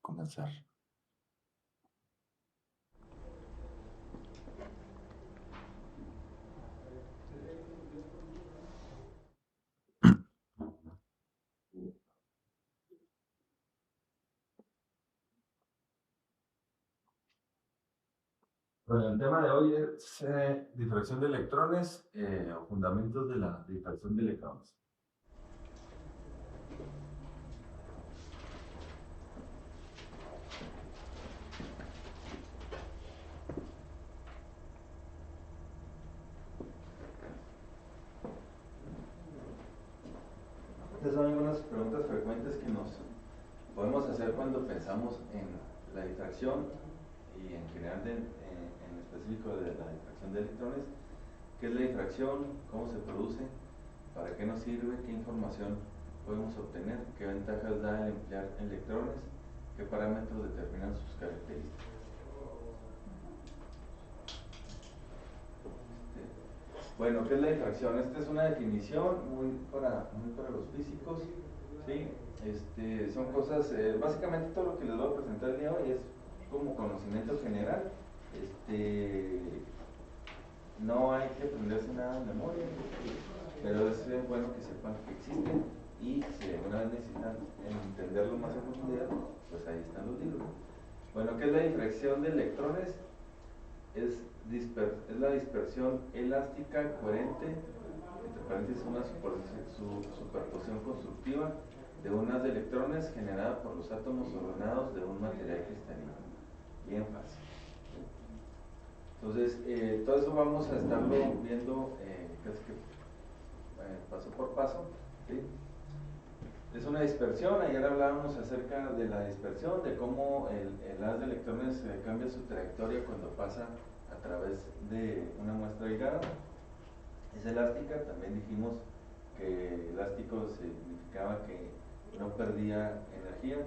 Comenzar. Bueno, el tema de hoy es difracción de electrones o fundamentos de la difracción de electrones. Estas son algunas preguntas frecuentes que nos podemos hacer cuando pensamos en la difracción y en general en específico de la difracción de electrones. ¿Qué es la difracción? ¿Cómo se produce? ¿Para qué nos sirve? ¿Qué información podemos obtener? ¿Qué ventajas da el emplear electrones? ¿Qué parámetros determinan sus características? Bueno, ¿qué es la difracción? Esta es una definición muy para los físicos, ¿sí? Son cosas, básicamente todo lo que les voy a presentar el día de hoy es como conocimiento general. Este, no hay que aprenderse nada en memoria, pero es bueno que sepan que existen y si alguna vez necesitan entenderlo más en profundidad, pues ahí están los libros. Bueno, ¿qué es la difracción de electrones? Es la dispersión elástica coherente, entre paréntesis una superposición constructiva de unas de electrones generada por los átomos ordenados de un material cristalino. Bien fácil. Entonces, todo eso vamos a estarlo viendo casi que paso por paso. ¿Sí? Es una dispersión, ayer hablábamos acerca de la dispersión, de cómo el haz de electrones cambia su trayectoria cuando pasa a través de una muestra aislada. Es elástica, también dijimos que elástico significaba que no perdía energía.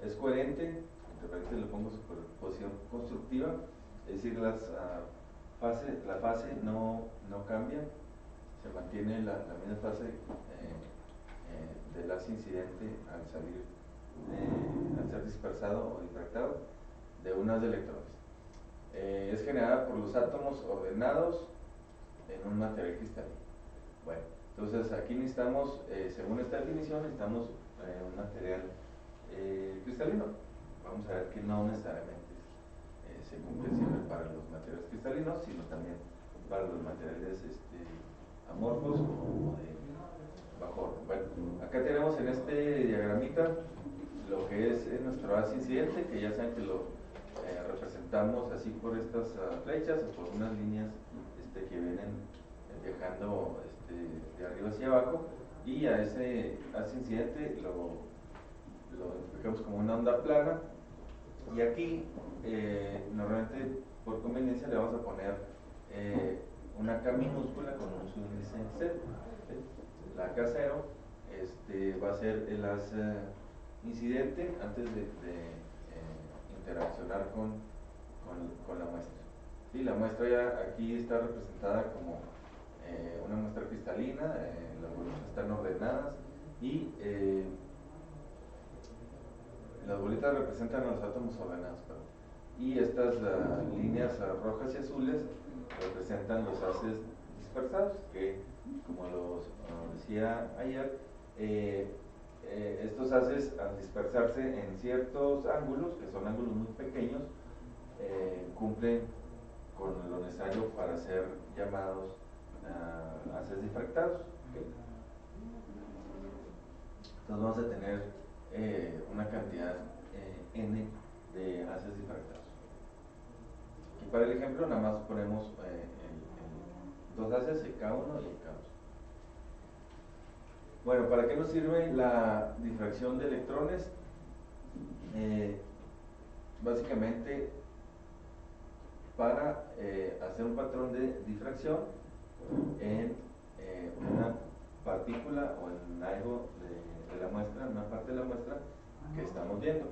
Es coherente, entre paréntesis le pongo superposición constructiva, es decir, la fase no cambia, se mantiene la misma fase del haz incidente al ser dispersado o difractado de un haz de electrones. Es generada por los átomos ordenados en un material cristalino. Bueno, entonces aquí necesitamos, según esta definición, necesitamos un material cristalino. Vamos a ver que no necesariamente se cumple siempre para los materiales cristalinos, sino también para los materiales amorfos o de bajo orden. Bueno, acá tenemos en este diagramita lo que es nuestro haz incidente, que ya saben que lo representamos así por estas flechas o por unas líneas que vienen viajando de arriba hacia abajo, y a ese haz incidente lo identificamos como una onda plana, y aquí normalmente por conveniencia le vamos a poner una K minúscula con un subíndice Z. La K0 va a ser el haz incidente antes de interaccionar con la muestra. ¿Sí? La muestra ya aquí está representada como una muestra cristalina, las bolitas están ordenadas y las bolitas representan a los átomos ordenados, perdón. Y estas líneas rojas y azules representan los haces dispersados, que como los decía ayer, estos haces al dispersarse en ciertos ángulos, que son ángulos muy pequeños, cumplen con lo necesario para ser llamados haces difractados. ¿Okay? Entonces vamos a tener una cantidad n de haces difractados. Aquí para el ejemplo nada más ponemos dos haces, el K1 y el K2. Bueno, ¿para qué nos sirve la difracción de electrones? Básicamente para hacer un patrón de difracción en una partícula o en algo de la muestra, en una parte de la muestra que estamos viendo.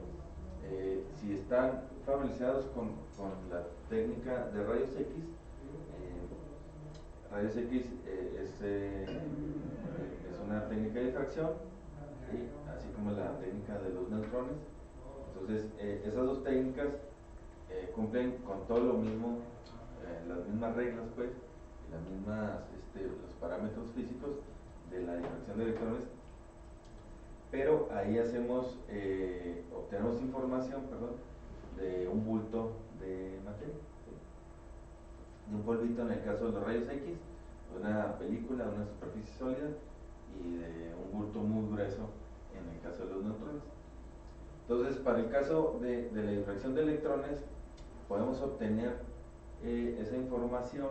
Si están familiarizados con la técnica de rayos X, rayos X es una técnica de difracción, ¿sí? Así como la técnica de los neutrones. Entonces, esas dos técnicas cumplen con todo lo mismo, las mismas reglas, pues, las mismas, los parámetros físicos de la difracción de electrones, pero ahí obtenemos información, perdón, de un bulto de materia, ¿sí? De un polvito en el caso de los rayos X, de una película, de una superficie sólida, y de un bulto muy grueso en el caso de los neutrones. Entonces, para el caso de la difracción de electrones, podemos obtener esa información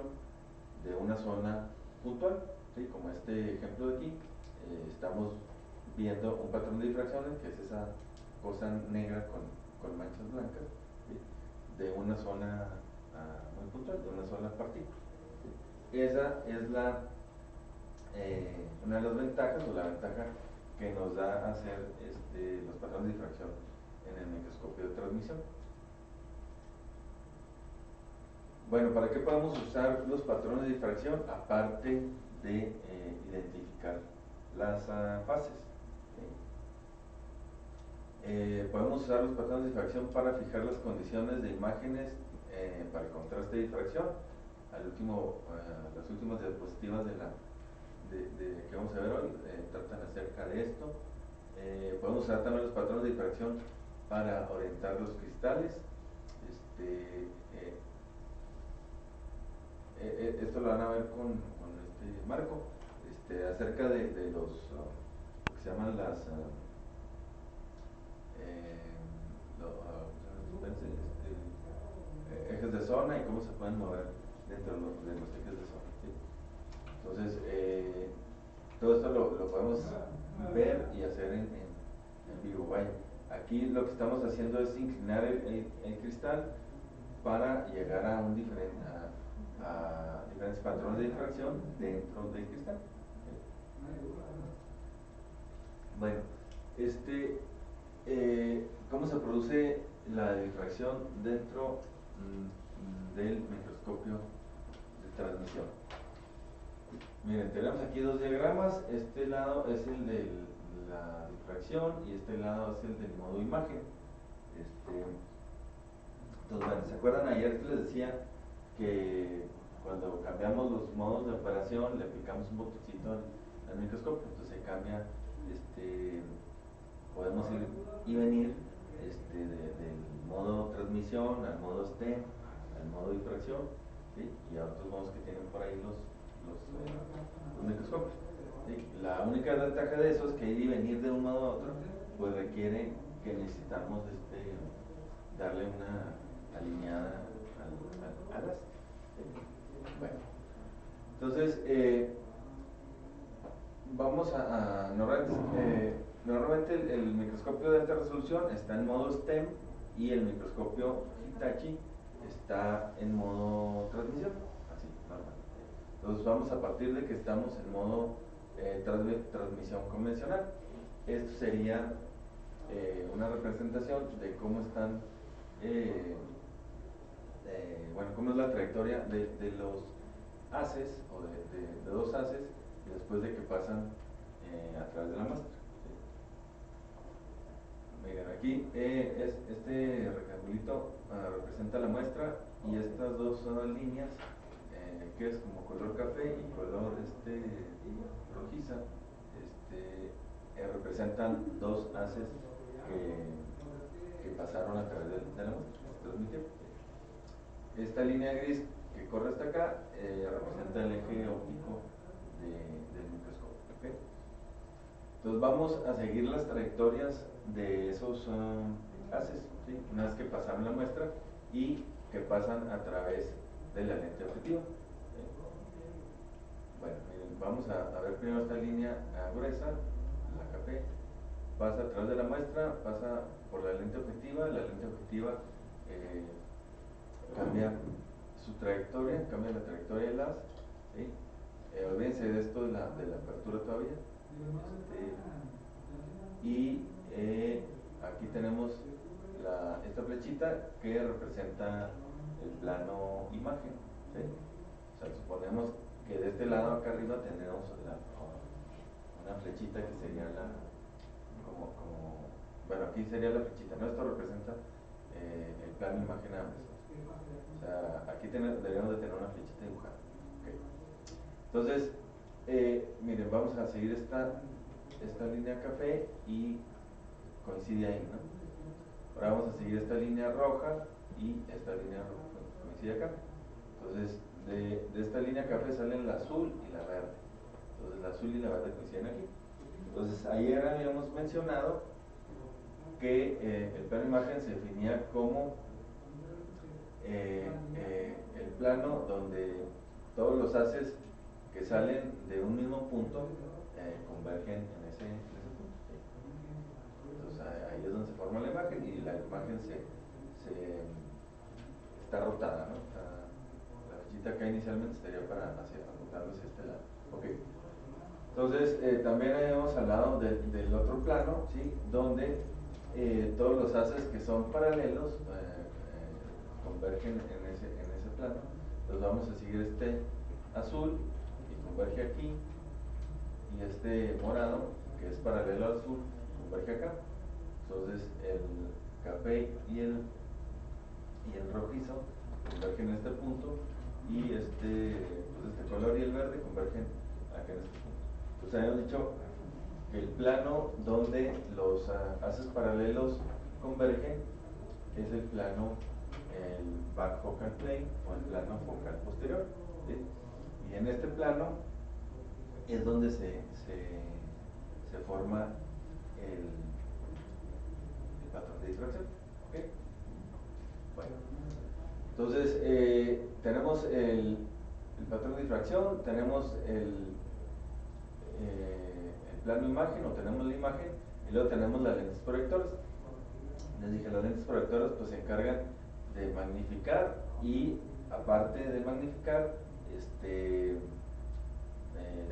de una zona puntual, ¿sí? Como este ejemplo de aquí, estamos viendo un patrón de difracciones, que es esa cosa negra con manchas blancas, ¿sí? De una zona muy puntual, de una sola partícula. Esa es una de las ventajas, o la ventaja que nos da hacer los patrones de difracción en el microscopio de transmisión. Bueno, ¿para qué podemos usar los patrones de difracción? Aparte de identificar las fases. Podemos usar los patrones de difracción para fijar las condiciones de imágenes para el contraste de difracción. Las últimas diapositivas que vamos a ver hoy tratan acerca de esto. Podemos usar también los patrones de difracción para orientar los cristales. Esto lo van a ver con Marco, acerca de los lo que se llaman ejes de zona y cómo se pueden mover dentro de los ejes de zona, ¿sí? Entonces, todo esto lo podemos ver y hacer en vivo. Vaya, aquí lo que estamos haciendo es inclinar el cristal para llegar a diferentes patrones de difracción dentro del cristal. Bueno, ¿cómo se produce la difracción dentro del microscopio de transmisión? Miren, tenemos aquí dos diagramas. Este lado es el de la difracción y este lado es el del modo imagen. Entonces, bueno, ¿se acuerdan ayer que les decía que cuando cambiamos los modos de operación le aplicamos un botoncito al microscopio? Entonces se cambia, podemos ir y venir del modo transmisión al modo STEM, al modo difracción, ¿sí? Y a otros modos que tienen por ahí los microscopios, ¿sí? La única ventaja de eso es que ir y venir de un modo a otro pues requiere que necesitamos darle una alineada al as. Bueno, entonces vamos normalmente el microscopio de alta resolución está en modo STEM y el microscopio Hitachi está en modo transmisión, así, normal. Entonces vamos a partir de que estamos en modo transmisión convencional. Esto sería una representación de cómo están, bueno, cómo es la trayectoria de los haces o de dos haces después de que pasan a través de la muestra. Miren, aquí este rectangulito representa la muestra y estas dos líneas, que es como color café y color rojiza, representan dos haces que pasaron a través de la muestra, se transmitieron. Esta línea gris que corre hasta acá representa el eje óptico del microscopio. ¿Okay? Entonces vamos a seguir las trayectorias de esos haces, ¿sí? Una vez que pasaron la muestra y que pasan a través de la lente objetiva. ¿Sí? Bueno, miren, vamos a ver primero esta línea gruesa, la café, pasa a través de la muestra, pasa por la lente objetiva cambia su trayectoria, cambia la trayectoria del haz, ¿sí? Olvídense de esto de la apertura todavía. Y aquí tenemos esta flechita que representa el plano imagen, ¿sí? O sea, suponemos que de este lado acá arriba tenemos una flechita que sería bueno, aquí sería la flechita, ¿no? Esto representa el plano imagen ambas. O sea, aquí deberíamos de tener una flechita dibujada. Okay. Entonces, miren, vamos a seguir esta línea café y coincide ahí, ¿no? Ahora vamos a seguir esta línea roja y esta línea roja coincide acá. Entonces, de esta línea café salen la azul y la verde. Entonces, la azul y la verde coinciden aquí. Entonces, ayer habíamos mencionado que el plano imagen se definía como el plano donde todos los haces que salen de un mismo punto convergen en ese punto. Entonces ahí es donde se forma la imagen y la imagen está rotada, ¿no? La flechita acá inicialmente estaría apuntando hacia este lado. Okay. Entonces también habíamos hablado del otro plano, ¿sí? Donde todos los haces que son paralelos convergen en ese plano. Entonces vamos a seguir este azul y converge aquí, y este morado que es paralelo al azul converge acá. Entonces el café y el rojizo convergen en este punto, y pues este color y el verde convergen acá en este punto. Entonces habíamos dicho que el plano donde los haces paralelos convergen es el plano, el back focal plane o el plano focal posterior, ¿sí? Y en este plano es donde se forma el patrón de difracción. ¿Okay? Bueno, entonces tenemos el patrón de difracción, tenemos el plano imagen, o tenemos la imagen, y luego tenemos las lentes proyectoras. Les dije, las lentes proyectoras pues se encargan de magnificar, y aparte de magnificar, de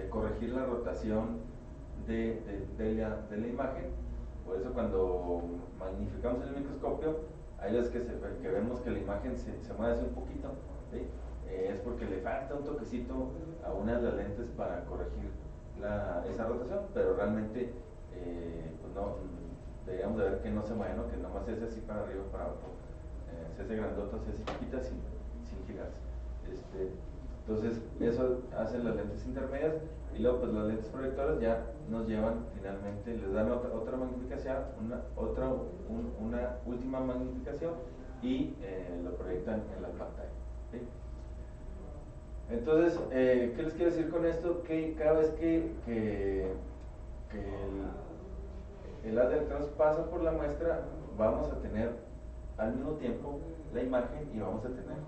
corregir la rotación de la imagen. Por eso cuando magnificamos el microscopio, hay veces que vemos que la imagen se mueve así un poquito, ¿sí? Es porque le falta un toquecito a una de las lentes para corregir esa rotación, pero realmente pues no, deberíamos de ver que no se mueve, ¿no? Que nomás se hace así para arriba o para abajo, se hace grandota, se hace chiquita sin girarse. Entonces eso hacen las lentes intermedias, y luego pues las lentes proyectoras ya nos llevan finalmente, les dan otra magnificación, una última magnificación, y lo proyectan en la pantalla, ¿sí? Entonces, ¿qué les quiero decir con esto? Que cada vez que el haz de electrones pasa por la muestra, vamos a tener al mismo tiempo la imagen, y vamos a tener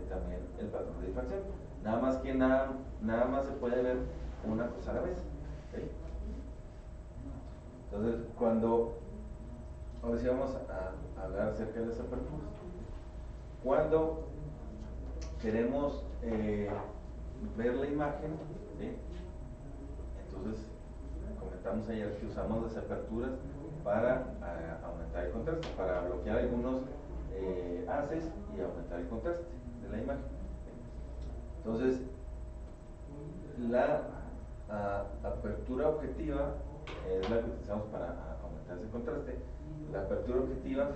también el patrón de difracción. Nada más que nada más se puede ver una cosa a la vez, ¿sí? Entonces, ahora sí vamos a hablar acerca de las aperturas. Cuando queremos ver la imagen, ¿sí? Entonces comentamos ayer que usamos las aperturas para aumentar el contraste, para bloquear algunos haces y aumentar el contraste de la imagen. Entonces, la apertura objetiva es la que utilizamos para aumentar ese contraste. La apertura objetiva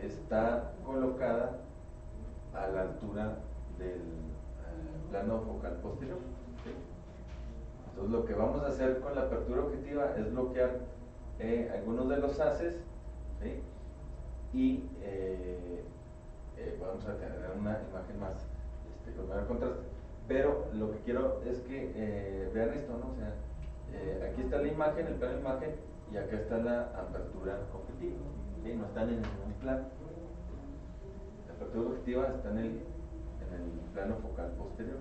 está colocada a la altura del plano focal posterior, ¿sí? Entonces lo que vamos a hacer con la apertura objetiva es bloquear algunos de los haces, ¿sí? Y vamos a tener una imagen más con mayor contraste. Pero lo que quiero es que vean esto, ¿no? O sea, aquí está la imagen, el plano de imagen, y acá está la apertura objetiva, ¿sí? No están en el mismo plano. La apertura objetiva está en el plano focal posterior.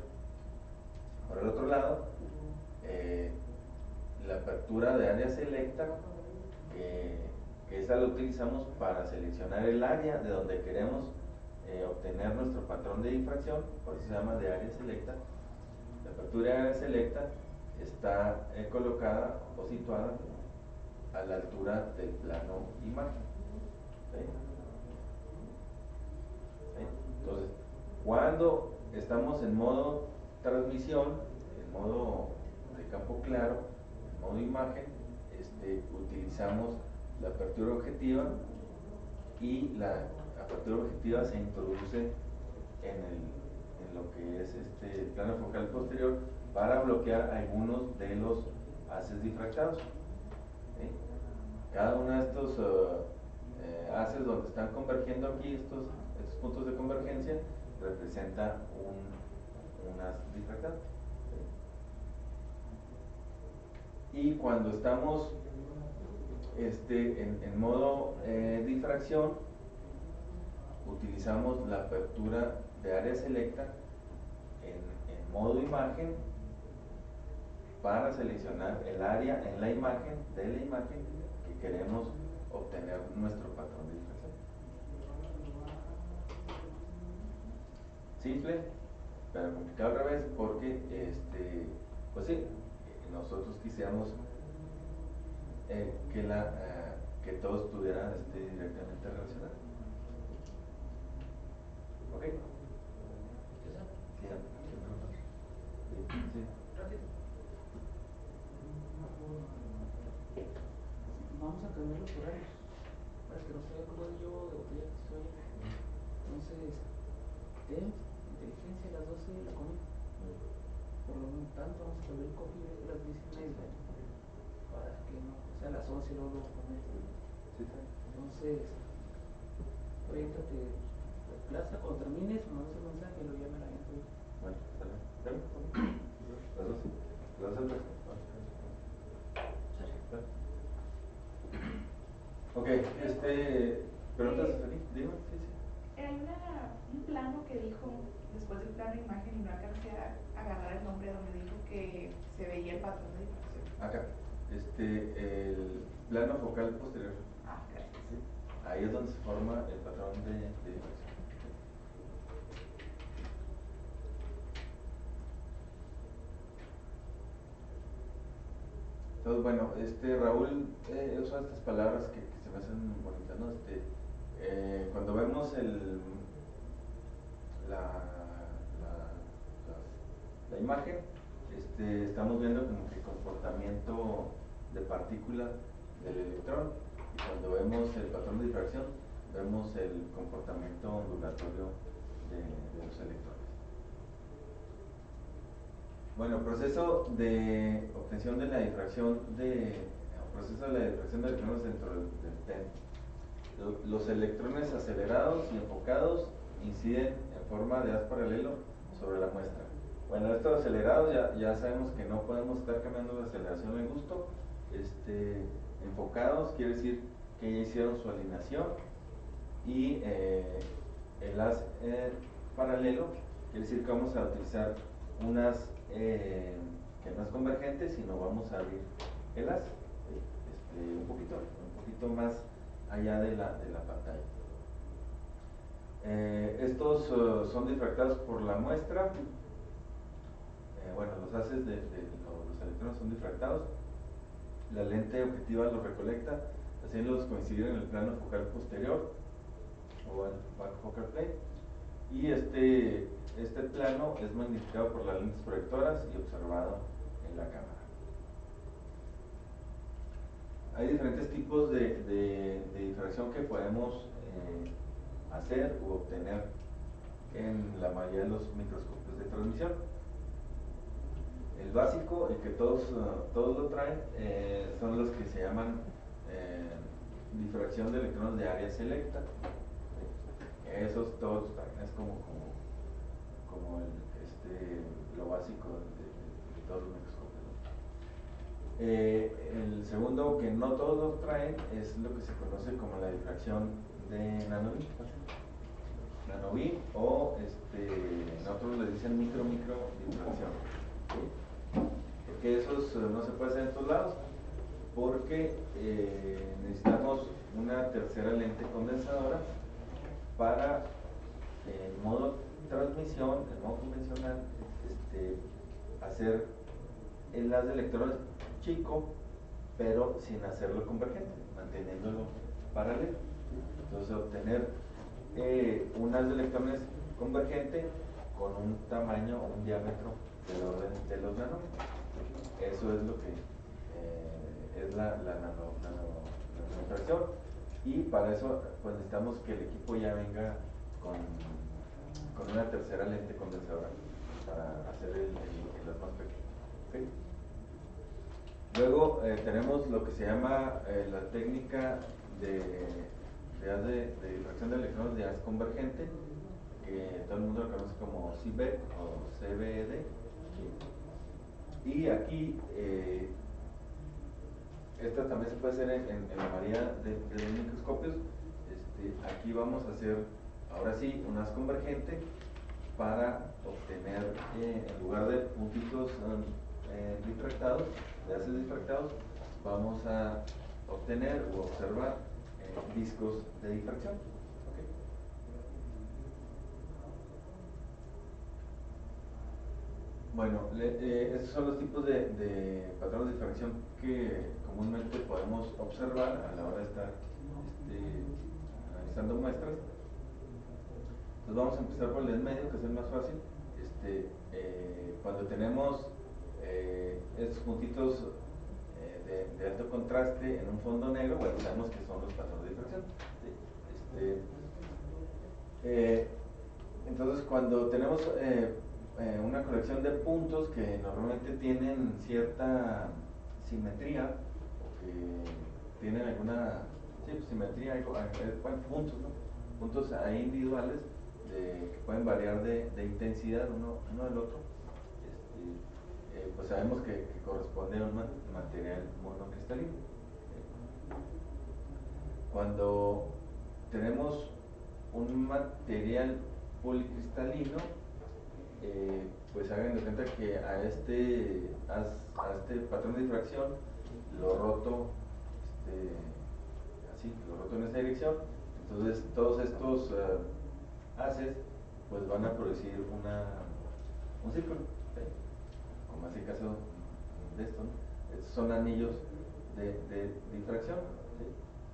Por el otro lado, la apertura de área selecta, que esa la utilizamos para seleccionar el área de donde queremos obtener nuestro patrón de difracción, por eso se llama de área selecta. La apertura de área selecta está colocada o situada a la altura del plano imagen, ¿sí? ¿Sí? Entonces, cuando estamos en modo transmisión, en modo de campo claro, en modo imagen, utilizamos la apertura objetiva, y la apertura objetiva se introduce en lo que es el plano focal posterior para bloquear algunos de los haces difractados. ¿Sí? Cada uno de estos haces donde están convergiendo aquí, estos puntos de convergencia, representa un haz difractado. ¿Sí? Y cuando estamos en modo difracción, utilizamos la apertura de área selecta en modo imagen para seleccionar el área en la imagen, de la imagen que queremos obtener nuestro patrón de difracción. Simple, pero complicado al revés, porque pues sí, nosotros quisiéramos que todo estuviera directamente relacionado. ¿Ok? Sí, sí. Vamos a cambiar los horarios para que no se vea como yo de botella que soy. Entonces, inteligencia a las 12 de la comida. Por lo tanto, vamos a cambiar el coffee a las 10:30 para que no sea a las 11 luego comer. Entonces, oriéntate la clase, cuando termines, mandas un mensaje y lo llama la gente. Bueno, sale. Las 12. Las 12. Ok, preguntas aquí, digo, sí, sí. Hay un plano que dijo, después del plano de imagen, y no alcancé a agarrar el nombre, donde dijo que se veía el patrón de difracción. Acá, el plano focal posterior. Ah, gracias. ¿Sí? Ahí es donde se forma el patrón de difracción. Entonces, bueno, Raúl usa estas palabras que se me hacen bonitas, ¿no? Cuando vemos la imagen, estamos viendo como que el comportamiento de partícula del electrón, y cuando vemos el patrón de difracción, vemos el comportamiento ondulatorio de los electrones. Bueno, proceso de obtención de la difracción proceso de la difracción de electrones dentro del TEN. Los electrones acelerados y enfocados inciden en forma de haz paralelo sobre la muestra. Bueno, estos acelerados ya sabemos que no podemos estar cambiando la aceleración al gusto. Enfocados quiere decir que ya hicieron su alineación, y el haz paralelo quiere decir que vamos a utilizar unas que no es convergente, sino vamos a abrir el haz un poquito más allá de la pantalla. Estos son difractados por la muestra. Bueno, los haces de los electrones son difractados. La lente objetiva los recolecta, haciéndolos coincidir en el plano focal posterior o el back focal plane. Y este plano es magnificado por las lentes proyectoras y observado en la cámara. Hay diferentes tipos de difracción que podemos hacer u obtener en la mayoría de los microscopios de transmisión. El básico, el que todos lo traen, son los que se llaman difracción de electrones de área selecta. Esos todos los traen, es como lo básico de todos los microscopios, ¿no? El segundo, que no todos los traen, es lo que se conoce como la difracción de nanoví. Nanoví, o nosotros le dicen micro difracción. ¿Sí? Porque esos no se puede hacer en todos lados, porque necesitamos una tercera lente condensadora para, en modo transmisión, en modo convencional, hacer el haz de electrones chico, pero sin hacerlo convergente, manteniéndolo paralelo. Entonces, obtener un haz de electrones convergente con un tamaño o un diámetro del orden de los nanómetros. Eso es lo que es la de difracción, y para eso pues necesitamos que el equipo ya venga con una tercera lente condensadora para hacer el haz más pequeño. ¿Okay? Luego tenemos lo que se llama la técnica de difracción de electrones de haz convergente, que todo el mundo lo conoce como CBED o CBED. Y aquí, esta también se puede hacer en la mayoría de los microscopios. Aquí vamos a hacer, ahora sí, un haz convergente para obtener, en lugar de puntitos difractados, de haces difractados, vamos a obtener o observar discos de difracción. ¿Okay? Bueno, estos son los tipos de patrones de difracción que comúnmente podemos observar a la hora de estar analizando muestras. Entonces vamos a empezar por el en medio, que es el más fácil. Cuando tenemos estos puntitos de alto contraste en un fondo negro, bueno, sabemos que son los patrones de difracción. Entonces cuando tenemos una colección de puntos que normalmente tienen cierta simetría o que tienen alguna simetría, bueno, puntos, ¿no? Puntos ahí individuales que pueden variar de intensidad uno del otro, pues sabemos que corresponde a un material monocristalino. Cuando tenemos un material policristalino, pues hagan de cuenta que a este patrón de difracción lo roto así, lo roto en esta dirección. Entonces todos estos haces pues van a producir un círculo, ¿sí? Como es el caso de esto, ¿no? Estos son anillos de difracción, ¿sí?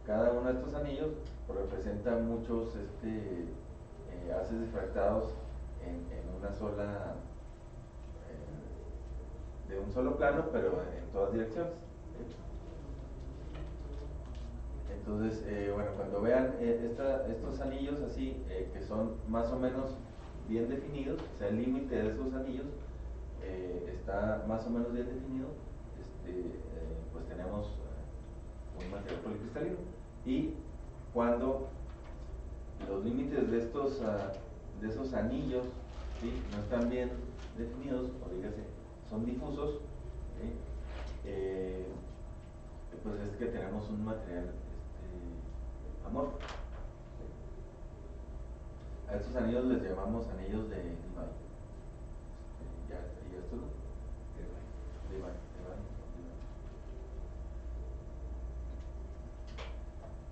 Cada uno de estos anillos representa muchos haces difractados en una sola, de un solo plano, pero en todas direcciones. ¿Sí? Entonces, bueno, cuando vean estos anillos así, que son más o menos bien definidos, o sea, el límite de esos anillos está más o menos bien definido, pues tenemos un material policristalino. Y cuando los límites de esos anillos, ¿sí?, no están bien definidos, o dígase, son difusos, ¿sí?, pues es que tenemos un material amorfo. ¿Sí? A estos anillos les llamamos anillos de Debye. ¿Y esto no? Debye.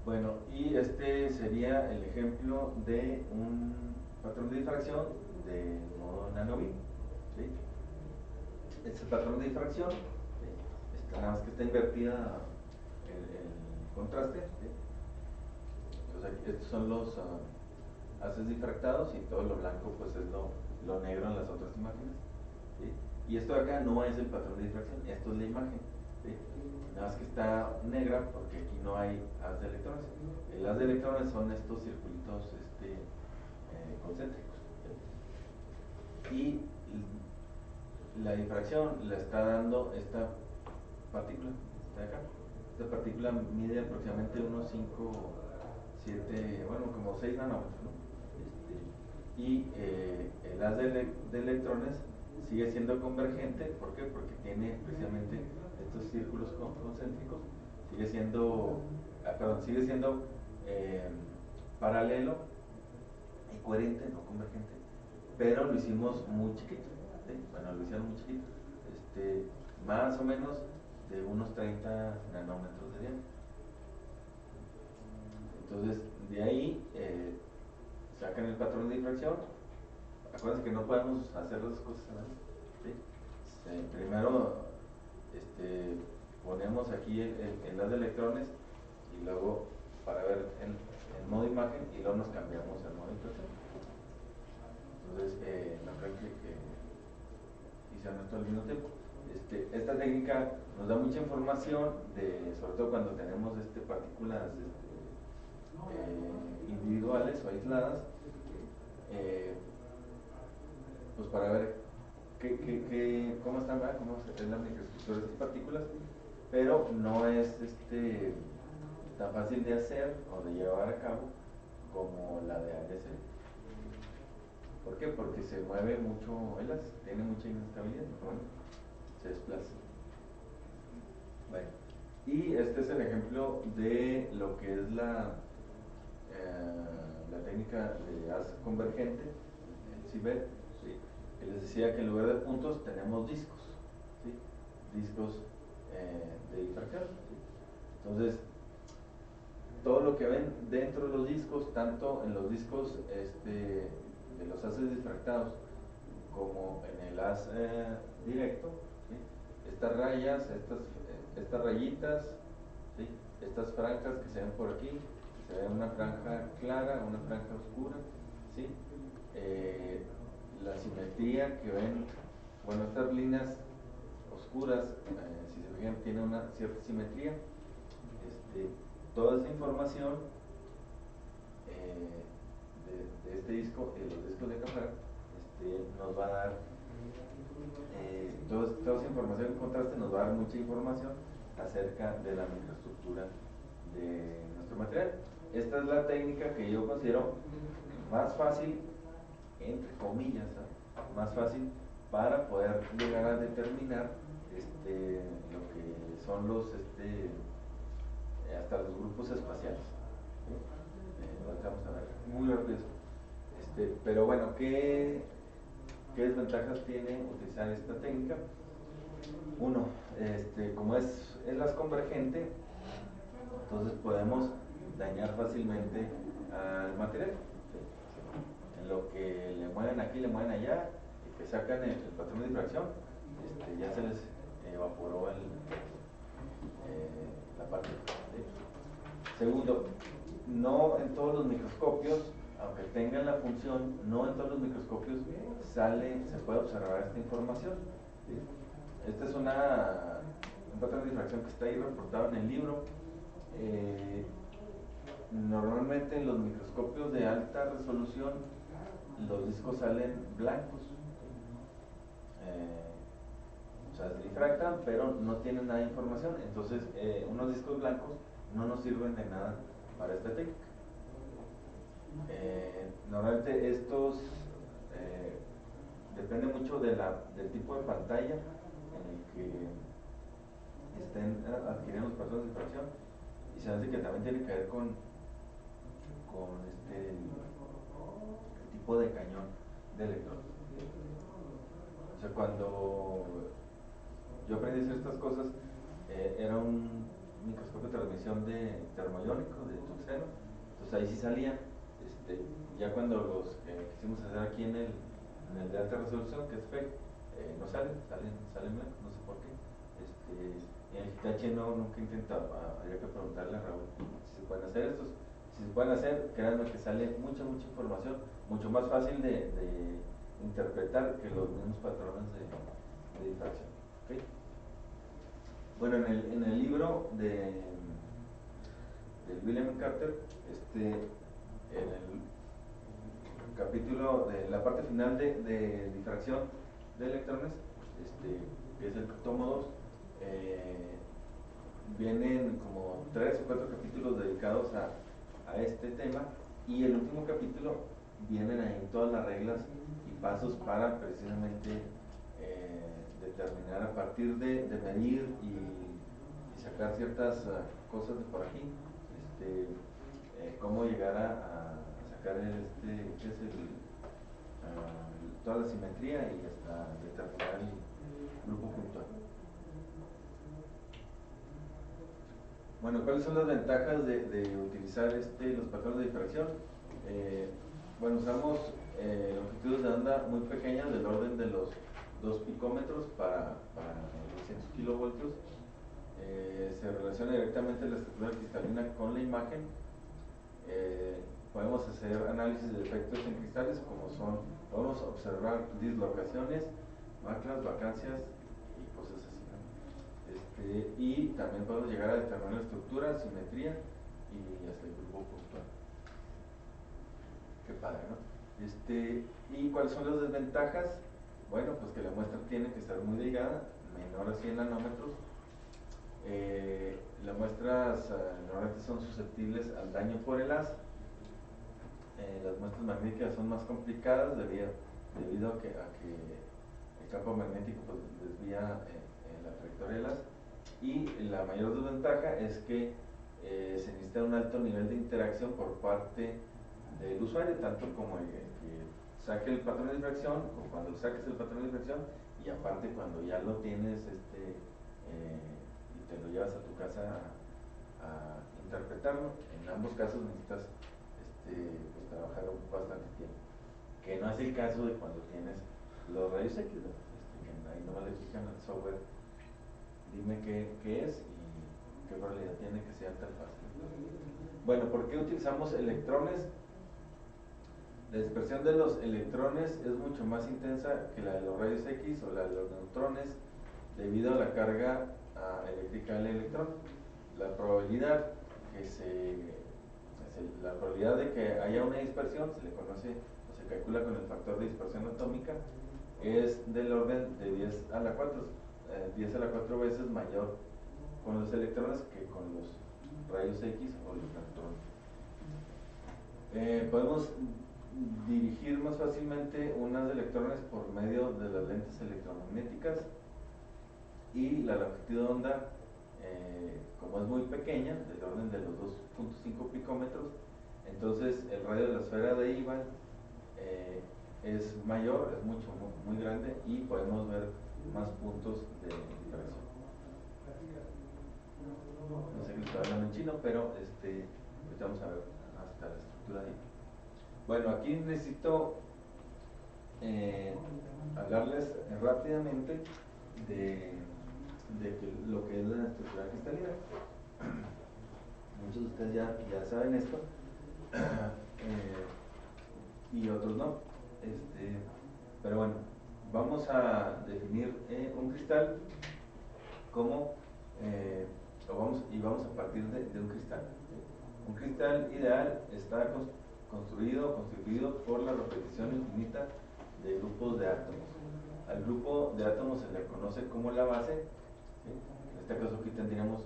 Bueno, y este sería el ejemplo de un patrón de difracción de modo nanowin. ¿Sí? Este patrón de difracción, ¿sí?, nada más que está invertida el contraste. ¿Sí? Entonces aquí, estos son los haces difractados y todo lo blanco pues es lo negro en las otras imágenes. ¿Sí? Y esto de acá no es el patrón de difracción, esto es la imagen. ¿Sí? Nada más que está negra porque aquí no hay haz de electrones. El haz de electrones son estos circulitos concéntricos. ¿Sí? Y la difracción la está dando esta partícula, esta de acá. Esta partícula mide aproximadamente unos 5, 7, bueno, como 6 nanómetros, ¿no? Y el haz de electrones sigue siendo convergente. ¿Por qué? Porque tiene precisamente estos círculos concéntricos. Sigue siendo paralelo y coherente, no convergente, pero lo hicimos muy chiquito. ¿Sí? Bueno, lo hicieron muy chiquito, más o menos de unos 30 nanómetros de diámetro. Entonces, de ahí sacan el patrón de difracción. Acuérdense que no podemos hacer las cosas a la vez. ¿Sí? Primero ponemos aquí el haz de electrones y luego para ver en modo imagen y luego nos cambiamos al modo difracción. Entonces, no creo que hicieron esto al mismo tiempo. Esta técnica nos da mucha información, sobre todo cuando tenemos partículas individuales o aisladas, pues para ver cómo están, cómo es la microestructura de estas partículas, pero no es tan fácil de hacer o de llevar a cabo como la de ALSL. ¿Por qué? Porque se mueve mucho el láser, tiene mucha inestabilidad, ¿no? Se desplaza. Bueno, y este es el ejemplo de lo que es la técnica de haz convergente, el CIBET, ¿sí? Que les decía que en lugar de puntos tenemos discos, ¿sí? Discos de difracción, ¿sí? Entonces, todo lo que ven dentro de los discos, tanto en los discos de los haces difractados como en el haz directo, ¿sí? Estas rayas, estas rayitas, ¿sí? Estas franjas que se ven por aquí, se ve una franja clara, una franja oscura, ¿sí? La simetría que ven, bueno, estas líneas oscuras, si se fijan, tiene una cierta simetría. Toda esa información de este disco, los discos de cámara, nos va a dar, toda esa información en contraste nos va a dar mucha información acerca de la microestructura de nuestro material. Esta es la técnica que yo considero más fácil, entre comillas, más fácil para poder llegar a determinar lo que son los hasta los grupos espaciales. Ahorita vamos a ver muy rápido. Pero bueno, ¿qué desventajas tiene utilizar esta técnica? Uno, como es las convergente, entonces podemos dañar fácilmente al material. En lo que le mueven aquí, le mueven allá, y que sacan el patrón de difracción, ya se les evaporó la parte. ¿Sí? Segundo, no en todos los microscopios, aunque tengan la función, no en todos los microscopios se puede observar esta información. ¿Sí? Esta es un patrón de difracción que está ahí reportado en el libro. Normalmente en los microscopios de alta resolución los discos salen blancos, o sea, se difractan pero no tienen nada de información. Entonces unos discos blancos no nos sirven de nada para esta técnica. Normalmente estos depende mucho del tipo de pantalla en el que estén adquiriendo los patrones de difracción, y se hace que también tiene que ver con el tipo de cañón de electrón. O sea, cuando yo aprendí a hacer estas cosas, era un microscopio de transmisión de termoiónico, de tuxeno, entonces ahí sí salía. Ya cuando los quisimos hacer aquí en el de alta resolución, que es FEC, no salen blancos, no sé por qué. En el Hitachi nunca he intentado, habría que preguntarle a Raúl si se pueden hacer estos. Si se pueden hacer, créanme que sale mucha información, mucho más fácil de interpretar que los mismos patrones de difracción. ¿Okay? Bueno, en el libro de William Carter, en el capítulo de la parte final de difracción de electrones, que es el tomo 2, vienen como 3 o 4 capítulos dedicados a este tema, y el último capítulo vienen ahí todas las reglas y pasos para precisamente determinar a partir de medir y sacar ciertas cosas de por aquí, cómo llegar a sacar ¿qué es toda la simetría y hasta determinar el grupo puntual. Bueno, ¿cuáles son las ventajas de utilizar los patrones de difracción? Bueno, usamos longitudes de onda muy pequeñas, del orden de los 2 picómetros para 200 kilovoltios. Se relaciona directamente la estructura cristalina con la imagen. Podemos hacer análisis de defectos en cristales, podemos observar dislocaciones, maclas, vacancias y cosas Y también podemos llegar a determinar la estructura, simetría y hasta el grupo puntual. Qué padre, ¿no? ¿Y cuáles son las desventajas? Bueno, pues que la muestra tiene que estar muy delgada, menor a 100 nanómetros. Las muestras normalmente son susceptibles al daño por el haz. Las muestras magnéticas son más complicadas debido a que el campo magnético pues, desvía la trayectoria del haz. Y la mayor desventaja es que se necesita un alto nivel de interacción por parte del usuario, tanto como el que saque el patrón de difracción, o cuando saques el patrón de difracción, y aparte cuando ya lo tienes y te lo llevas a tu casa a interpretarlo. En ambos casos necesitas pues, trabajar bastante tiempo, que no es el caso de cuando tienes los rayos X, ¿no? Que ahí nomás le fijan al software, dime qué es y qué probabilidad tiene que sea tan fácil. Bueno, ¿por qué utilizamos electrones? La dispersión de los electrones es mucho más intensa que la de los rayos X o la de los neutrones debido a la carga eléctrica del electrón. La probabilidad la probabilidad de que haya una dispersión se le conoce o se calcula con el factor de dispersión atómica, es del orden de 10 a la 4 veces mayor con los electrones que con los rayos X o los neutrones. Podemos dirigir más fácilmente unas electrones por medio de las lentes electromagnéticas, y la longitud de onda, como es muy pequeña, del orden de los 2.5 picómetros, entonces el radio de la esfera de Ivan es mayor, es muy grande, y podemos ver más puntos de difracción. No sé qué estoy hablando en chino, pero ahorita vamos a ver hasta la estructura de Ivan. Bueno, aquí necesito hablarles rápidamente de lo que es la estructura cristalina. Muchos de ustedes ya saben esto, y otros no. Pero bueno, vamos a definir un cristal como, vamos a partir de un cristal. Un cristal ideal está constituido por la repetición infinita de grupos de átomos. Al grupo de átomos se le conoce como la base, ¿sí? En este caso aquí tendríamos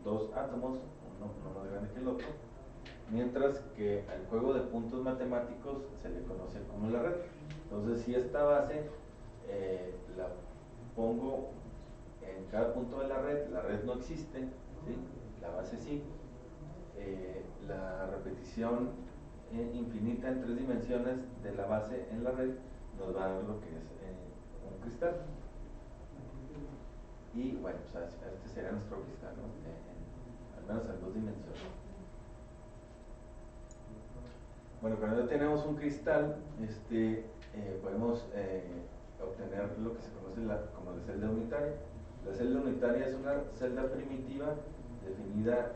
dos átomos, uno más grande que el otro, mientras que al juego de puntos matemáticos se le conoce como la red. Entonces, si esta base la pongo en cada punto de la red no existe, ¿sí? La base sí. La repetición infinita en 3 dimensiones de la base en la red nos va a dar lo que es un cristal. Y bueno, pues este sería nuestro cristal, ¿no? Al menos en 2 dimensiones. Bueno, cuando ya tenemos un cristal, podemos obtener lo que se conoce como la celda unitaria. La celda unitaria es una celda primitiva definida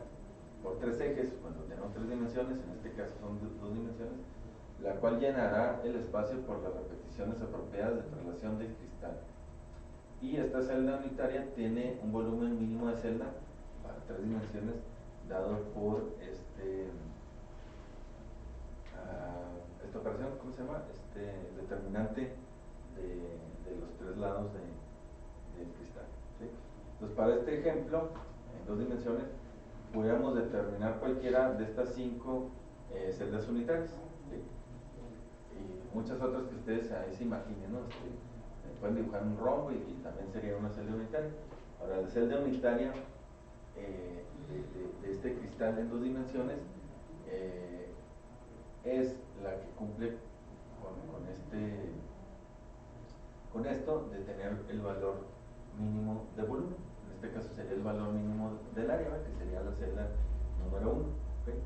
por 3 ejes, cuando tenemos 3 dimensiones, en este caso son 2 dimensiones, la cual llenará el espacio por las repeticiones apropiadas de traslación del cristal. Y esta celda unitaria tiene un volumen mínimo de celda para 3 dimensiones dado por esta operación, ¿cómo se llama? Determinante de los 3 lados del cristal, ¿sí? Entonces, para este ejemplo, en 2 dimensiones, pudiéramos determinar cualquiera de estas 5 celdas unitarias, ¿sí? Y muchas otras que ustedes ahí se imaginen, ¿no? Pueden dibujar un rombo y también sería una celda unitaria. Ahora, la celda unitaria de este cristal en 2 dimensiones es la que cumple con esto de tener el valor mínimo de volumen. En este caso sería el valor mínimo del área, que sería la celda número 1. ¿Okay?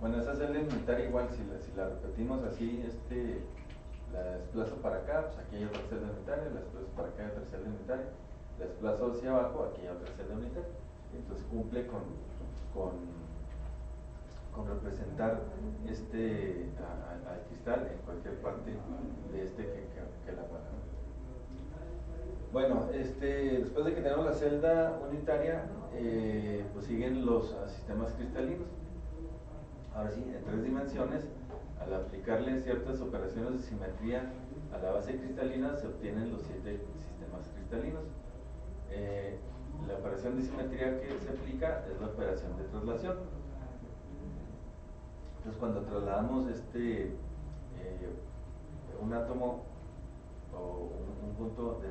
Bueno, esa celda unitaria igual, si la repetimos así, la desplazo para acá, pues aquí hay otra celda unitaria, la desplazo para acá hay otra celda unitaria, la desplazo hacia abajo, aquí hay otra celda unitaria. Entonces cumple con con representar al cristal en cualquier parte de que la mueva. Bueno, después de que tenemos la celda unitaria, pues siguen los sistemas cristalinos. Ahora sí, en 3 dimensiones, al aplicarle ciertas operaciones de simetría a la base cristalina, se obtienen los 7 sistemas cristalinos. La operación de simetría que se aplica es la operación de traslación. Entonces, cuando trasladamos un átomo o un punto de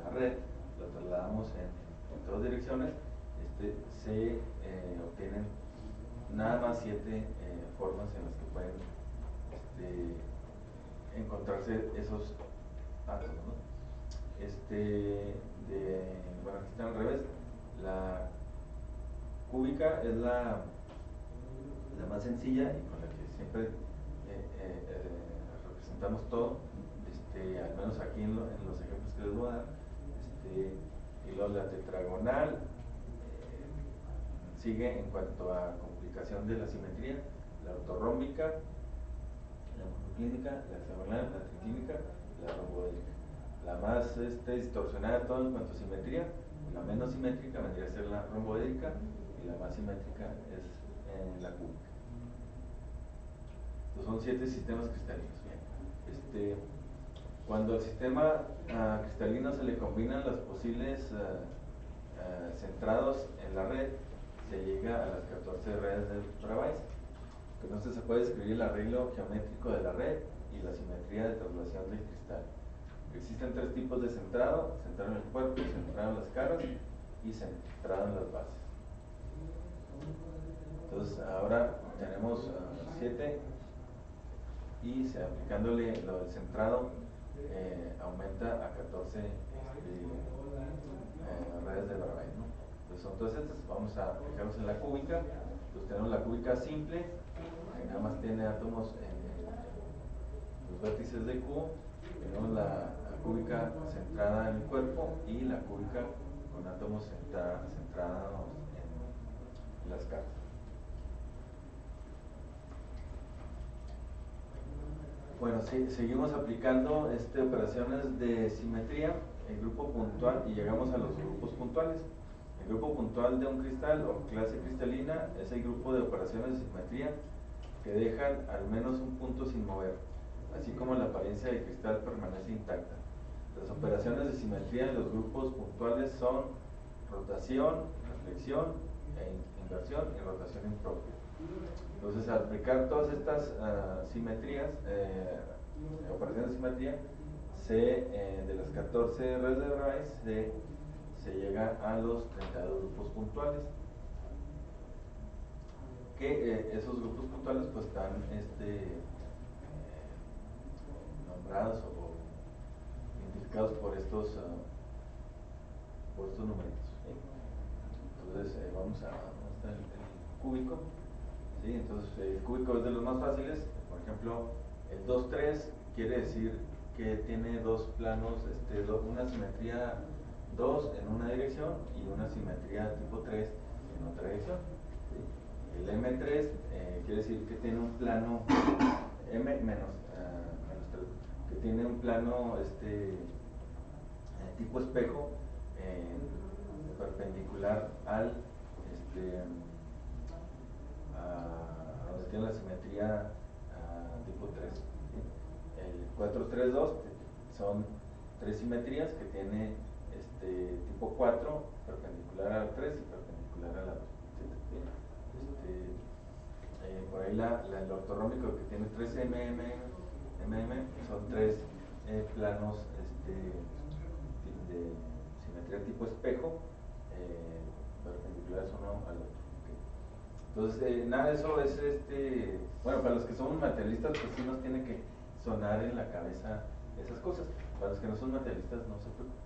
la red, lo trasladamos en todas direcciones, se obtienen nada más 7 formas en las que pueden encontrarse esos átomos, ¿no? Bueno, aquí está al revés. La cúbica es la más sencilla y con la que siempre representamos todo, al menos aquí en los ejemplos que les voy a dar. Y luego la tetragonal sigue en cuanto a complicación de la simetría, la ortorrómbica, la monoclínica, la hexagonal, la triclínica, la rombodélica. La más distorsionada de todo en cuanto a simetría, la menos simétrica vendría a ser la rombodélica y la más simétrica es la cúbica. Entonces son 7 sistemas cristalinos. Bien. Cuando al sistema cristalino se le combinan los posibles centrados en la red, se llega a las 14 redes de Bravais. Entonces se puede describir el arreglo geométrico de la red y la simetría de traslación del cristal. Existen 3 tipos de centrado: centrado en el cuerpo, centrado en las caras y centrado en las bases. Entonces ahora tenemos 7 y aplicándole lo del centrado aumenta a 14 redes de Bravais, ¿no? Entonces son todas estas. Vamos a aplicarlos en la cúbica. Entonces tenemos la cúbica simple, que nada más tiene átomos en los vértices de Q. Tenemos la cúbica centrada en el cuerpo y la cúbica con átomos centrados en las caras. Bueno, sí, seguimos aplicando operaciones de simetría en grupo puntual y llegamos a los grupos puntuales. El grupo puntual de un cristal o clase cristalina es el grupo de operaciones de simetría que dejan al menos un punto sin mover, así como la apariencia del cristal permanece intacta. Las operaciones de simetría en los grupos puntuales son rotación, reflexión, inversión y rotación impropia. Entonces, al aplicar todas estas simetrías, operaciones de simetría, de las 14 redes de Bravais se llega a los 32 grupos puntuales. Que esos grupos puntuales pues están nombrados o identificados por estos numeritos, ¿sí? Entonces vamos a el cúbico, ¿sí? Entonces el cúbico es de los más fáciles. Por ejemplo, el 2,3 quiere decir que tiene 2 planos, una simetría 2 en una dirección y una simetría tipo 3 en otra dirección, ¿sí? El M3 quiere decir que tiene un plano M menos 3, que tiene un plano tipo espejo perpendicular al a donde tiene la simetría tipo 3, ¿sí? El 4,3,2 son 3 simetrías que tiene tipo 4 perpendicular al 3 y perpendicular a la 2, ¿sí? Por ahí el ortorrómbico que tiene 3 son 3 planos de simetría tipo espejo perpendiculares uno al otro, ¿okay? Entonces nada de eso es bueno, para los que somos materialistas pues sí nos tiene que sonar en la cabeza esas cosas. Para los que no son materialistas no se preocupen,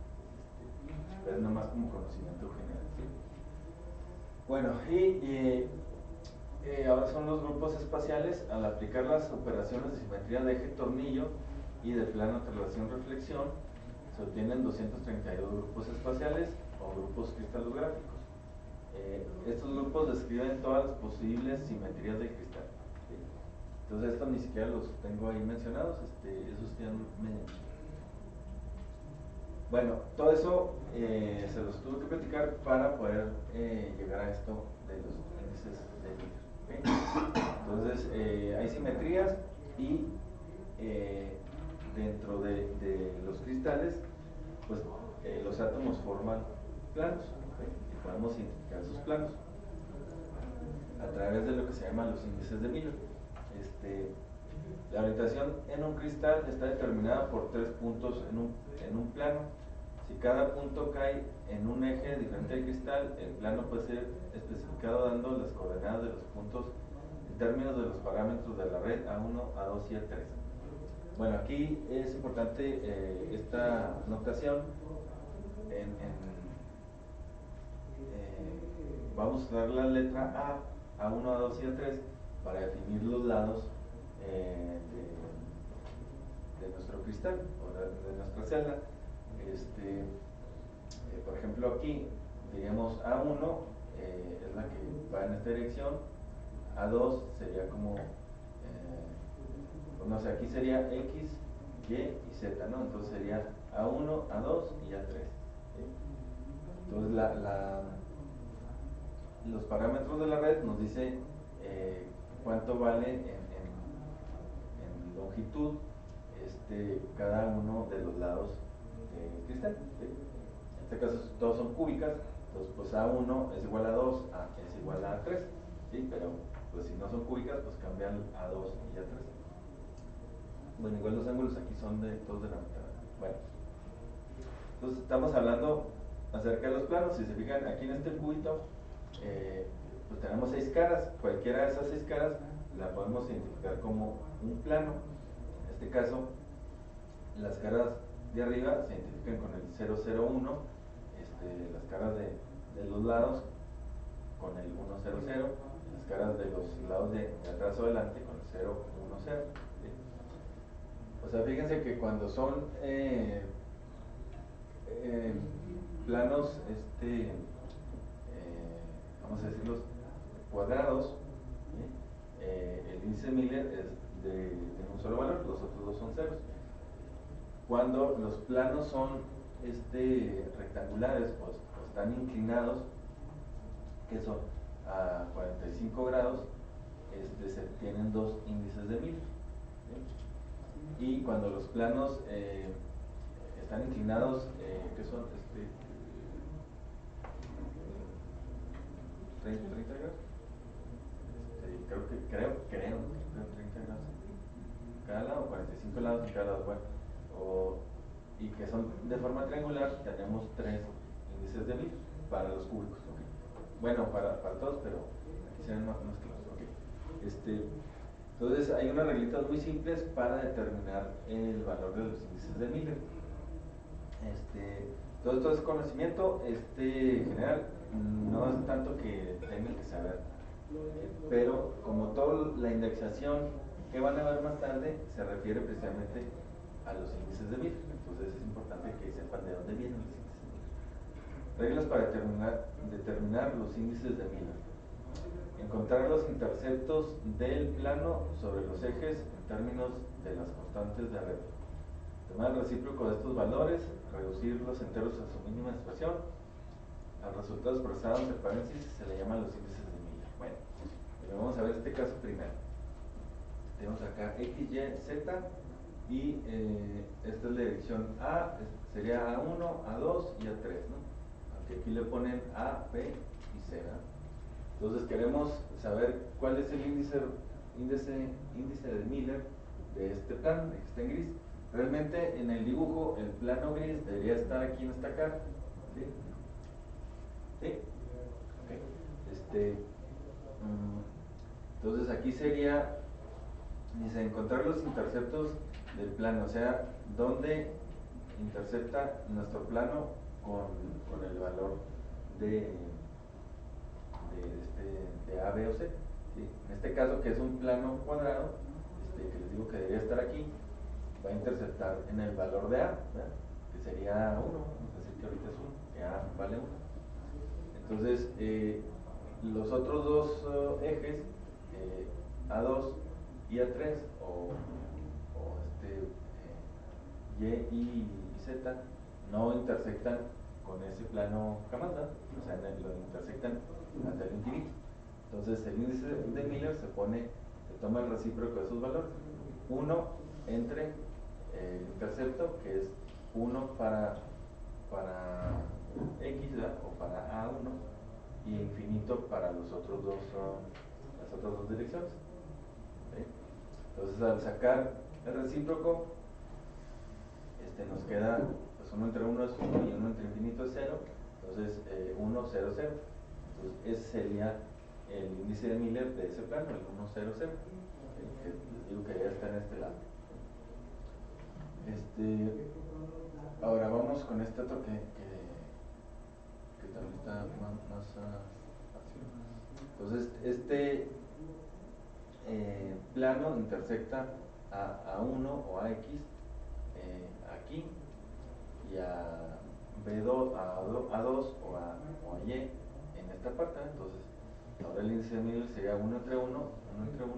es nomás como conocimiento general, ¿sí? Bueno, ahora son los grupos espaciales. Al aplicar las operaciones de simetría de eje-tornillo y de plano traslación-reflexión, se obtienen 232 grupos espaciales o grupos cristalográficos. estos grupos describen todas las posibles simetrías del cristal. ¿Sí? Entonces estos ni siquiera los tengo ahí mencionados, esos están medio. Bueno, todo eso se los tuve que platicar para poder llegar a esto de los índices de Miller. ¿Okay? Entonces hay simetrías y dentro de los cristales, pues los átomos forman planos, ¿okay? Y podemos identificar esos planos a través de lo que se llaman los índices de Miller. La orientación en un cristal está determinada por 3 puntos en un plano. Si cada punto cae en un eje diferente del cristal, el plano puede ser especificado dando las coordenadas de los puntos en términos de los parámetros de la red A1, A2 y A3. Bueno, aquí es importante esta notación. Vamos a usar la letra A, A1, A2 y A3 para definir los lados de nuestro cristal o de nuestra celda. Por ejemplo, aquí diríamos A1 es la que va en esta dirección, A2 sería como, no sé, aquí sería X, Y y Z, ¿no? Entonces sería A1, A2 y A3. ¿Sí? Entonces los parámetros de la red nos dice cuánto vale en longitud cada uno de los lados del cristal. ¿Sí? En este caso todos son cúbicas, entonces pues A1 es igual a 2, A es igual a 3, ¿sí? Pero pues si no son cúbicas, pues cambian a 2 y a 3. Bueno, igual los ángulos aquí son todos de la mitad. Bueno, entonces estamos hablando acerca de los planos. Si se fijan aquí en este cubito, pues tenemos 6 caras. Cualquiera de esas 6 caras la podemos identificar como un plano. En este caso, las caras de arriba se identifican con el 001, las caras de los lados con el 100, las caras de los lados de atrás o adelante con el 010. ¿Sí? O sea, fíjense que cuando son planos, vamos a decirlos, cuadrados, ¿sí? El índice Miller es de un solo valor, los otros dos son ceros. Cuando los planos son rectangulares o están inclinados, que son a 45 grados, se tienen 2 índices de Miller. ¿Sí? Y cuando los planos están inclinados, que son 30 grados, creo 30 grados cada lado, 45 lados en cada lado, bueno, y que son de forma triangular, tenemos 3 índices de Miller para los cúbicos. ¿Okay? Bueno, para todos, pero aquí se ven más claros. ¿Okay? Entonces hay unas reglitas muy simples para determinar el valor de los índices de Miller. Todo esto es conocimiento general, no es tanto que tengan que saber, pero como toda la indexación que van a ver más tarde se refiere precisamente a los índices de Miller, entonces es importante que sepan de dónde vienen los índices de Miller. Reglas para determinar los índices de Miller. Encontrar los interceptos del plano sobre los ejes en términos de las constantes de red. Tomar el recíproco de estos valores, reducir los enteros a su mínima expresión. Al resultado expresado entre paréntesis se le llaman los índices de Miller. Bueno, vamos a ver este caso primero. Tenemos acá X, Y, Z y esta es la dirección A, sería A1, A2 y A3, ¿no? Aunque aquí le ponen A, B y C, ¿no? Entonces queremos saber cuál es el índice de Miller de este plano, que está en gris. Realmente en el dibujo el plano gris debería estar aquí en esta cara. ¿Sí? ¿Sí? Okay. Entonces aquí sería, dice, encontrar los interceptos del plano, o sea, dónde intercepta nuestro plano con el valor de A, B o C. ¿Sí? En este caso, que es un plano cuadrado, que les digo que debería estar aquí, va a interceptar en el valor de A, ¿verdad? Que sería 1, vamos a decir que ahorita es 1, que A vale 1. Entonces, los otros dos ejes, A2 y A3, Y y Z, no intersectan con ese plano jamás, ¿verdad? O sea, lo intersectan hasta el infinito. Entonces, el índice de Miller se toma el recíproco de esos valores. 1 entre el intercepto, que es 1 para X, ¿verdad? O para A1, y infinito para las otras dos direcciones. ¿Sí? Entonces, al sacar el recíproco, nos queda pues 1 entre 1 es 1 y 1 entre infinito es 0. Entonces, 1, 0, 0. Entonces, ese sería el índice de Miller de ese plano, el 1, 0, 0. Que les digo que ya está en este lado. Ahora vamos con este otro que también está más fácil. Entonces, plano intersecta a 1 o a X aquí, y a B2, A2 o a Y en esta parte. Entonces, ahora el índice de Miller sería 1 entre 1, 1 entre 1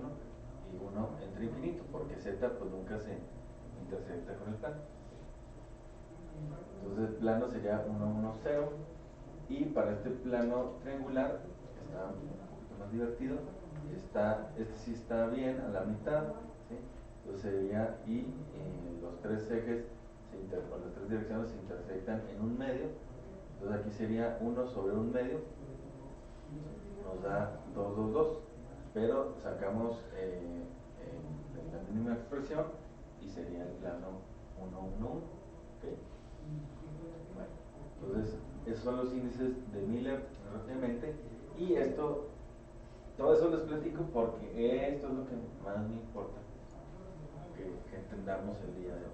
y 1 entre infinito, porque Z pues nunca se intersecta con el plano. Entonces, el plano sería 1, 1, 0. Y para este plano triangular, que está un poquito más divertido, este sí está bien a la mitad, ¿sí? Entonces sería, y los tres ejes o las tres direcciones se intersectan en un medio. Entonces aquí sería 1 sobre un medio, nos da 2, 2, 2, pero sacamos la mínima expresión y sería el plano 1, 1, 1. ¿Okay? Bueno, entonces esos son los índices de Miller rápidamente, y todo eso les platico porque esto es lo que más me importa que entendamos el día de hoy.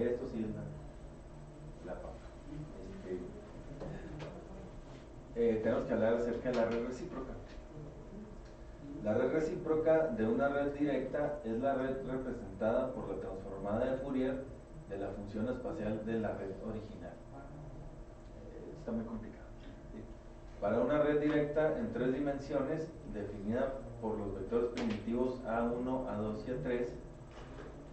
Esto sí es la papa. Tenemos que hablar acerca de la red recíproca. La red recíproca de una red directa es la red representada por la transformada de Fourier de la función espacial de la red original. Está muy complicado. Para una red directa en tres dimensiones, definida por los vectores primitivos A1, A2 y A3,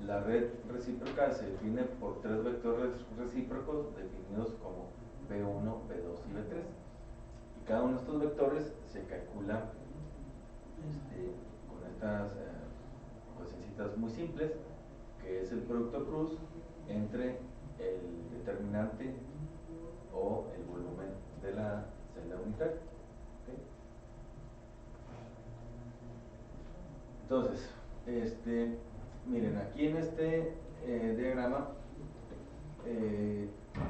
la red recíproca se define por tres vectores recíprocos definidos como B1, B2 y B3. Y cada uno de estos vectores se calcula con estas ecuacioncitas muy simples, que es el producto cruz entre el determinante o el volumen de la celda unitaria. ¿Okay? Entonces, miren, aquí en este diagrama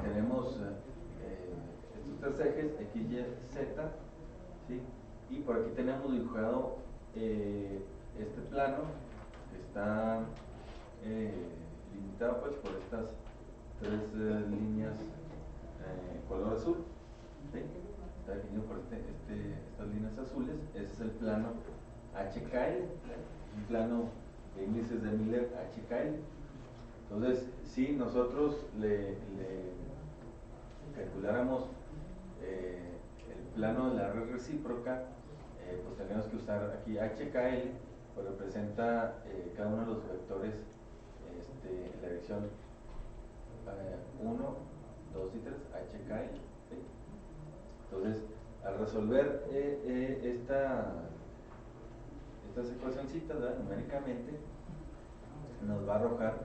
tenemos estos tres ejes, X, Y, Z, ¿sí? Y por aquí tenemos dibujado este plano que está limitado pues por estas tres líneas color azul, ¿sí? Está definido por estas líneas azules. Ese es el plano HKL, un plano de índices de Miller HKL. Entonces, si nosotros le calculáramos el plano de la red recíproca, pues tenemos que usar aquí HKL, pues representa cada uno de los vectores en la dirección 1, 2 y 3, HKL. ¿Sí? Entonces, al resolver estas ecuacioncitas numéricamente, nos va a arrojar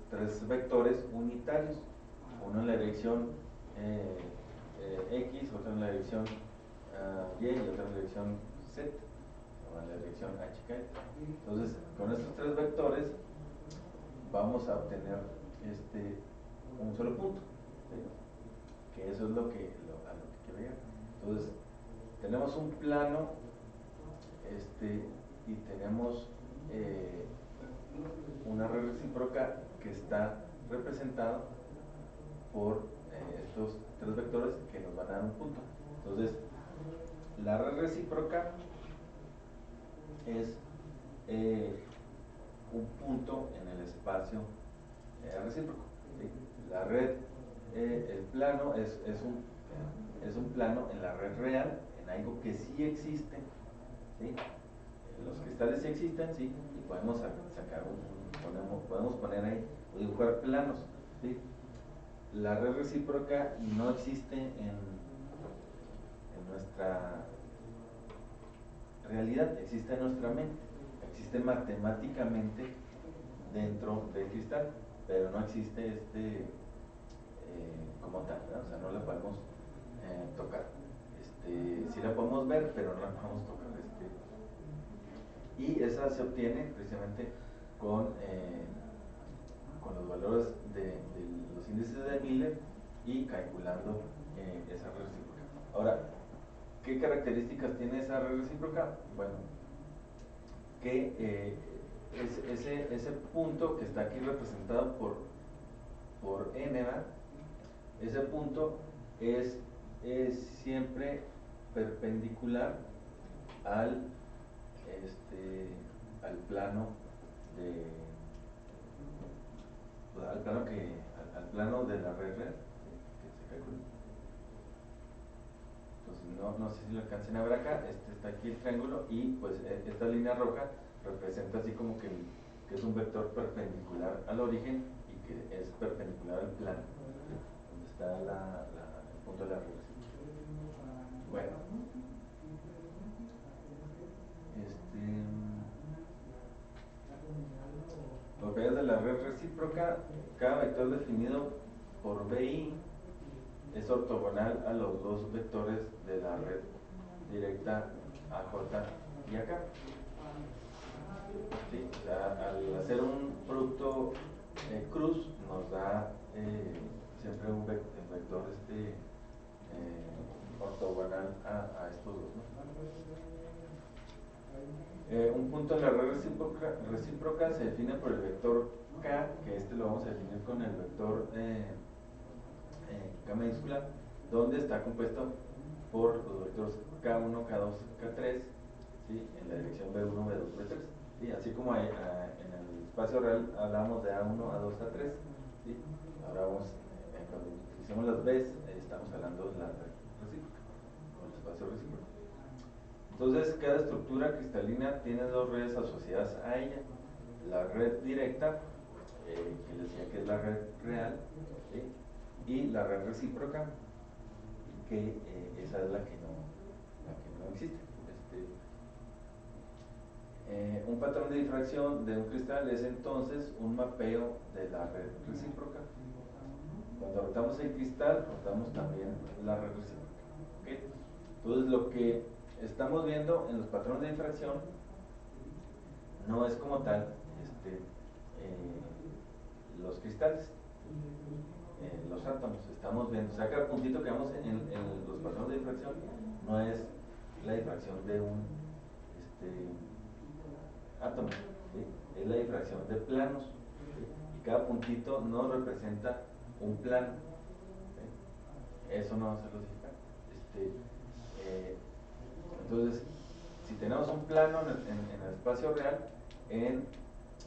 tres vectores unitarios, uno en la dirección X, otro en la dirección Y y otro en la dirección Z, o en la dirección HK. Entonces, con estos tres vectores vamos a obtener un solo punto, ¿sí? Que eso es a lo que quiero llegar. Entonces, tenemos un plano y tenemos una red recíproca que está representado por estos tres vectores que nos van a dar un punto. Entonces, la red recíproca es un punto en el espacio recíproco, ¿sí? La red, el plano es es un plano en la red real, en algo que sí existe, ¿sí? Los cristales sí existen, sí, y podemos sacar podemos poner ahí o dibujar planos, ¿sí? La red recíproca no existe en nuestra realidad, existe en nuestra mente, existe matemáticamente dentro del cristal, pero no existe como tal, ¿no? O sea, no la podemos tocar. Sí la podemos ver, pero no la podemos tocar. Y esa se obtiene precisamente con los valores de los índices de Miller y calculando esa red recíproca. Ahora, ¿qué características tiene esa red recíproca? Bueno, que ese punto que está aquí representado por n, ¿verdad? Ese punto es siempre perpendicular al al plano al plano de la red real que se calcula. Entonces no sé si lo alcancen a ver acá. Está aquí el triángulo y pues esta línea roja representa así como que es un vector perpendicular al origen y que es perpendicular al plano donde está el punto de la red. Bueno, propiedades de la red recíproca: cada vector definido por BI es ortogonal a los dos vectores de la red directa AJ y AK. ¿Sí? O sea, al hacer un producto cruz nos da siempre un vector ortogonal a estos dos, ¿no? Un punto en la red recíproca se define por el vector K, que lo vamos a definir con el vector K mayúscula, donde está compuesto por los vectores K1, K2, K3, ¿sí? En la dirección B1, B2, B3. ¿Sí? Así como en el espacio real hablamos de A1, A2, A3. ¿Sí? Ahora cuando utilicemos las Bs, estamos hablando de la red recíproca, o el espacio recíproco. Entonces, cada estructura cristalina tiene dos redes asociadas a ella: la red directa, que les decía que es la red real, ¿sí? Y la red recíproca, que esa es la que no existe. Un patrón de difracción de un cristal es entonces un mapeo de la red recíproca. Cuando rotamos el cristal, rotamos también la red recíproca, ¿okay? Entonces, lo que estamos viendo en los patrones de difracción no es como tal los cristales, los átomos. Estamos viendo, o sea, cada puntito que vemos en los patrones de difracción no es la difracción de un átomo, ¿sí? Es la difracción de planos, ¿sí? Y cada puntito no representa un plano, ¿sí? Eso no va a ser lógica. Entonces, si tenemos un plano en el espacio real, en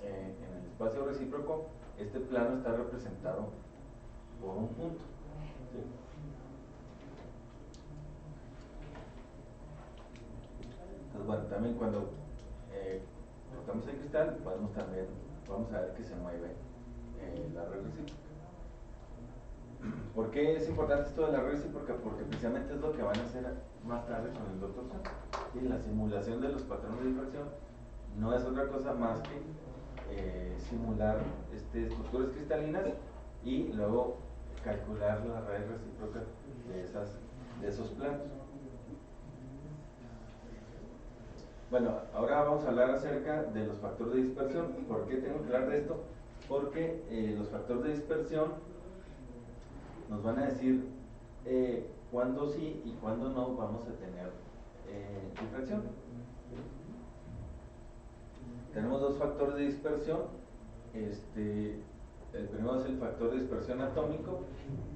el espacio recíproco, este plano está representado por un punto, ¿sí? Entonces, bueno, también cuando cortamos el cristal, vamos a ver que se mueve la red recíproca. ¿Por qué es importante esto de la red recíproca? Porque precisamente es lo que van a hacer más tarde con el Dr. Sun. ¿Sí? La simulación de los patrones de difracción no es otra cosa más que simular estructuras cristalinas y luego calcular la red recíproca de esos planos. Bueno, ahora vamos a hablar acerca de los factores de dispersión. ¿Por qué tengo que hablar de esto? Porque los factores de dispersión nos van a decir cuándo sí y cuándo no vamos a tener difracción. Tenemos dos factores de dispersión. El primero es el factor de dispersión atómico,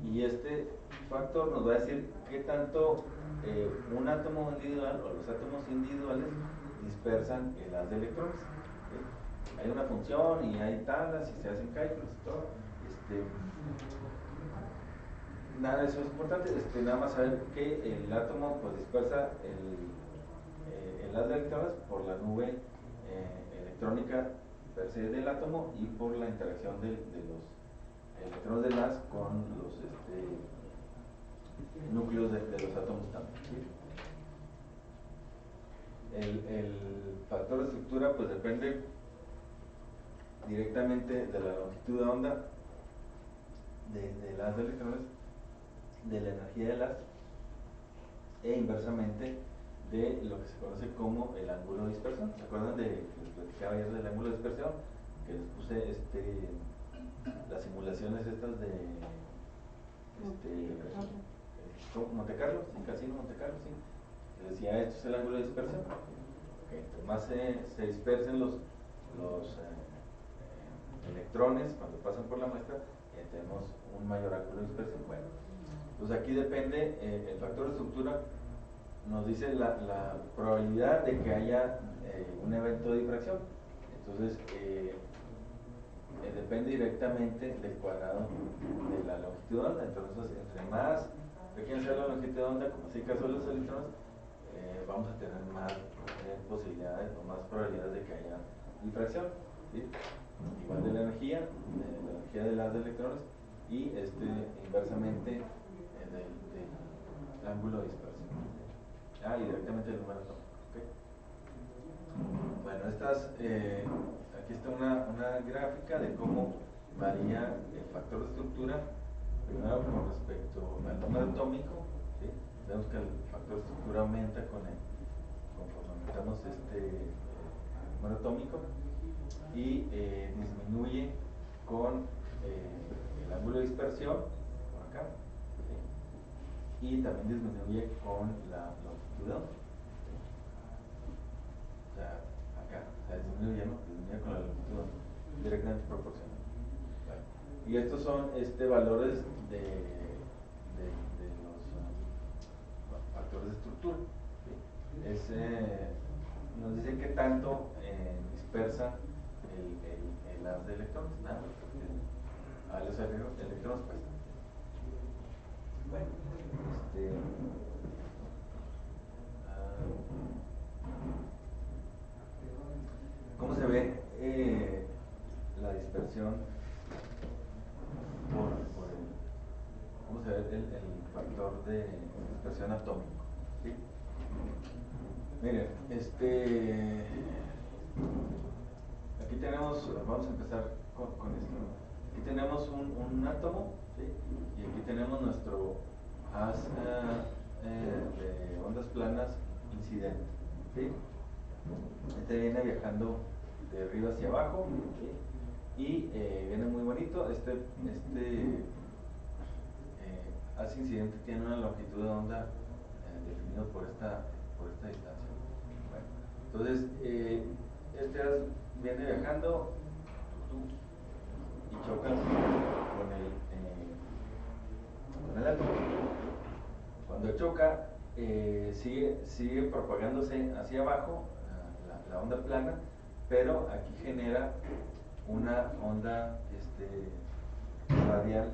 y este factor nos va a decir qué tanto un átomo individual o los átomos individuales dispersan el haz de electrones. ¿Sí? Hay una función y hay tablas y se hacen cálculos y todo. nada de eso es importante, nada más saber que el átomo pues dispersa el haz de electrones por la nube electrónica per se del átomo y por la interacción de los electrones del haz con los núcleos de los átomos también, ¿sí? El factor de estructura pues depende directamente de la longitud de onda del haz de electrones, de la energía del haz e inversamente de lo que se conoce como el ángulo de dispersión. ¿Se acuerdan de que les platicaba ayer del ángulo de dispersión? Que les puse las simulaciones estas de Monte Carlo, sí, Casino Monte Carlo, sí. Que decía, esto es el ángulo de dispersión. Okay, entre más se dispersen los electrones cuando pasan por la muestra, tenemos un mayor ángulo de dispersión. Bueno, pues aquí depende, el factor de estructura nos dice la probabilidad de que haya un evento de difracción. Entonces, depende directamente del cuadrado de la longitud de onda. Entonces, entre más pequeña sea la longitud de onda, como es el caso de los electrones, vamos a tener más posibilidades o más probabilidades de que haya difracción, ¿sí? Igual de la energía del haz de electrones y inversamente del ángulo de dispersión. Y directamente el número atómico. ¿Okay? Bueno, aquí está una gráfica de cómo varía el factor de estructura, primero con respecto al número atómico, ¿sí? Vemos que el factor de estructura aumenta conforme aumentamos número atómico y disminuye con el ángulo de dispersión, por acá, ¿sí? Y también disminuye con la longitud de onda. O sea, acá, disminuye, ¿no? Disminuye con la longitud de onda, directamente proporcional. Bueno, y estos son valores de los factores de estructura, ¿sí? Nos dice qué tanto dispersa el haz de electrones, nada, a los electrones pues. Bueno, ¿cómo se ve la dispersión cómo se ve el factor de dispersión atómico? ¿Sí? Miren, aquí tenemos, vamos a empezar con esto, ¿no? Aquí tenemos un átomo, ¿sí? Y aquí tenemos nuestro haz de ondas planas incidente, ¿sí? Viene viajando de arriba hacia abajo, ¿sí? Y viene muy bonito. Haz incidente tiene una longitud de onda definido por esta distancia. Bueno, entonces haz viene viajando y choca con el átomo. Cuando choca, sigue propagándose hacia abajo la onda plana, pero aquí genera una onda radial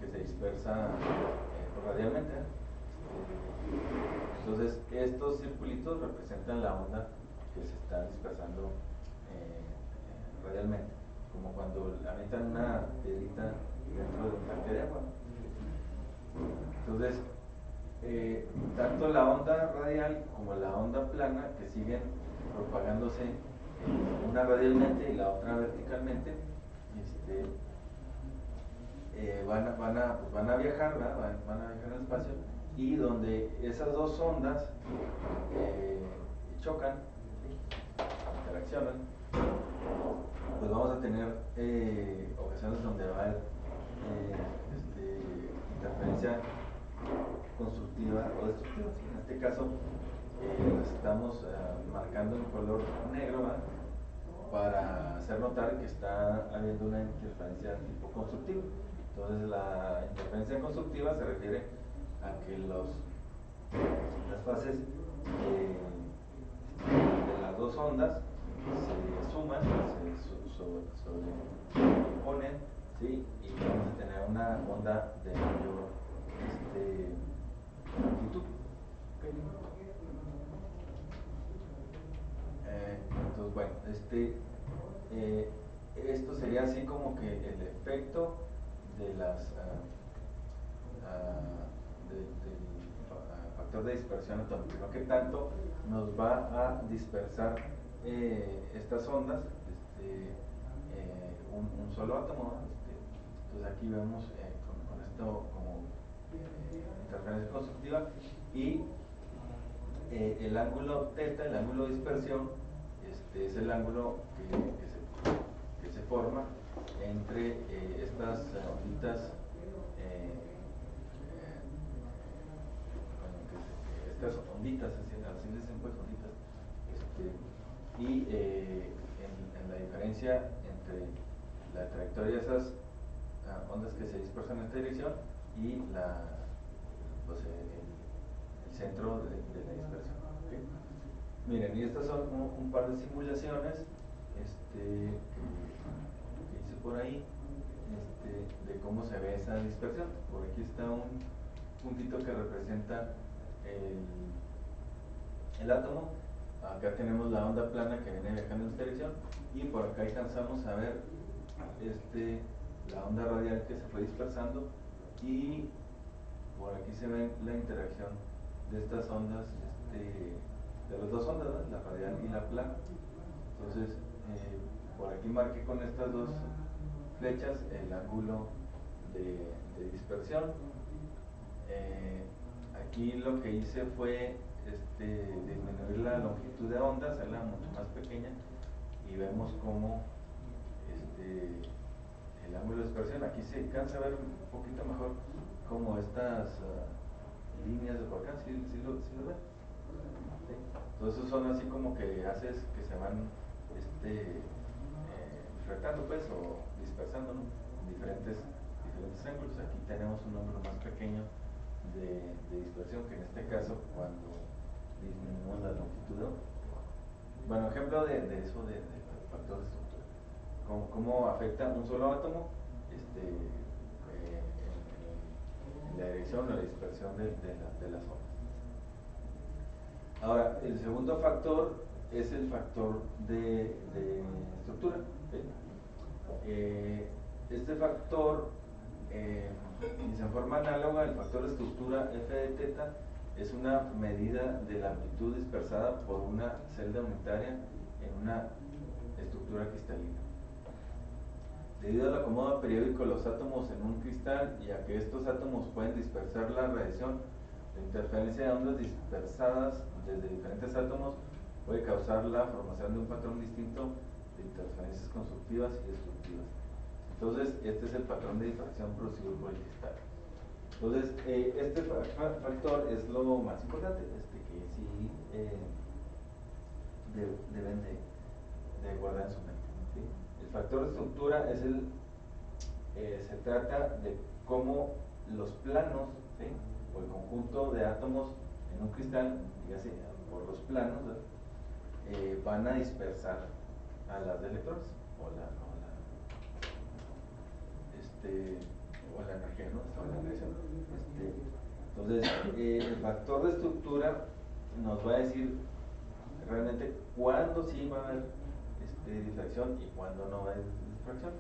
que se dispersa radialmente. Entonces, estos circulitos representan la onda que se está dispersando radialmente, como cuando avientan una piedrita dentro de un tanque de agua. Entonces, tanto la onda radial como la onda plana, que siguen propagándose una radialmente y la otra verticalmente, van a viajar, ¿verdad? Van a viajar en el espacio, y donde esas dos ondas chocan, interaccionan, pues vamos a tener ocasiones donde va a haber interferencia constructiva o destructiva. En este caso, estamos marcando en color negro, ¿verdad? Para hacer notar que está habiendo una interferencia tipo constructiva. Entonces, la interferencia constructiva se refiere a que las fases de las dos ondas se suman, se sobreponen, ¿sí? Y vamos a tener una onda de mayor amplitud. Entonces, bueno, esto sería así como que el efecto de las del factor de dispersión atómica, ¿no? ¿Qué tanto nos va a dispersar estas ondas un solo átomo? Entonces aquí vemos con esto como interferencia constructiva y el ángulo θ, el ángulo de dispersión, es el ángulo que se forma entre estas onditas, estas onditas, así les dicen pues onditas, y en la diferencia entre la trayectoria de esas ondas que se dispersan en esta dirección y pues, el centro de la dispersión. ¿Okay? Miren, y estas son un par de simulaciones que hice por ahí de cómo se ve esa dispersión. Por aquí está un puntito que representa el átomo. Acá tenemos la onda plana que viene viajando en esta dirección y por acá alcanzamos a ver la onda radial que se fue dispersando y por aquí se ve la interacción de estas ondas, de las dos ondas, ¿no? La radial y la plana. Entonces, por aquí marqué con estas dos flechas el ángulo de dispersión. Aquí lo que hice fue disminuir la longitud de onda, hacerla mucho más pequeña y vemos cómo el ángulo de dispersión, aquí se alcanza a ver un poquito mejor como estas líneas de por acá, ¿sí lo ven? ¿Sí? Entonces son así como que haces que se van retando pues o dispersando, ¿no? En diferentes ángulos. Aquí tenemos un ángulo más pequeño de dispersión, que en este caso cuando disminuimos la longitud de onda. Bueno, ejemplo de eso del factor de estructura. ¿Cómo afecta un solo átomo en la dirección o la dispersión de las ondas? Ahora, el segundo factor es el factor de estructura. Este factor, y en forma análoga, el factor de estructura F de θ es una medida de la amplitud dispersada por una celda unitaria en una estructura cristalina. Debido al acomodo periódico de los átomos en un cristal y a que estos átomos pueden dispersar la radiación, la interferencia de ondas dispersadas desde diferentes átomos puede causar la formación de un patrón distinto de interferencias constructivas y destructivas. Entonces, este es el patrón de difracción producido por el cristal. Entonces, este factor es lo más importante, que sí deben de guardar en su mente. ¿Sí? El factor de estructura es se trata de cómo los planos, ¿sí? O el conjunto de átomos en un cristal, dígase por los planos, van a dispersar a las de electrones o la energía, ¿no? O la radiación. Entonces, el factor de estructura nos va a decir realmente cuándo sí va a haber difracción y cuándo no va a haber difracción.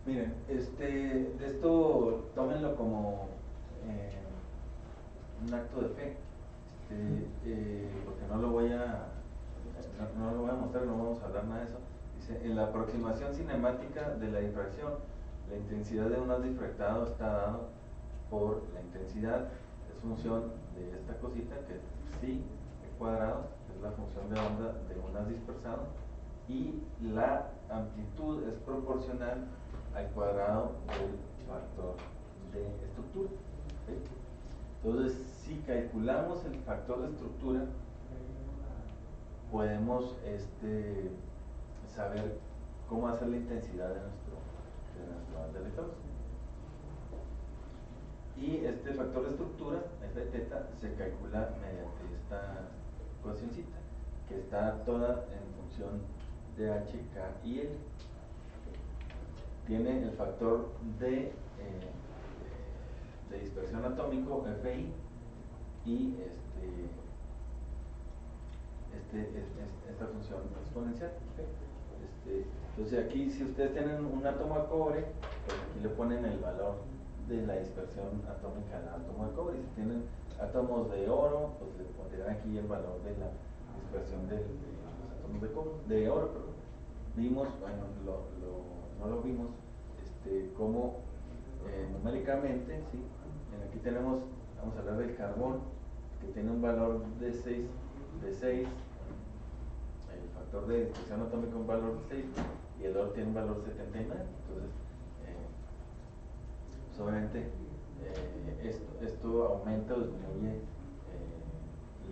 Miren, de esto tómenlo como un acto de fe, porque no lo voy a mostrar, no vamos a hablar nada de eso. Dice, en la aproximación cinemática de la difracción, la intensidad de un haz difractado está dado por la intensidad, es función de esta cosita que es psi cuadrado, que es la función de onda de un haz dispersado, y la amplitud es proporcional al cuadrado del factor de estructura. ¿Sí? Entonces, si calculamos el factor de estructura, podemos saber cómo hacer la intensidad de nuestro haz de electrones. Y este factor de estructura, f teta, se calcula mediante esta ecuacioncita, que está toda en función de h, k y l. Tiene el factor de dispersión atómico, Fi, y esta función exponencial. Entonces aquí, si ustedes tienen un átomo de cobre, pues aquí le ponen el valor de la dispersión atómica al átomo de cobre. Y si tienen átomos de oro, pues le pondrán aquí el valor de la dispersión de los átomos de oro, perdón. Vimos, bueno, no lo vimos, como numéricamente, ¿sí? Aquí tenemos, vamos a hablar del carbón, que tiene un valor de 6, el factor de dispersión atómica un valor de 6 y el oro tiene un valor 79. Entonces, pues obviamente esto aumenta o disminuye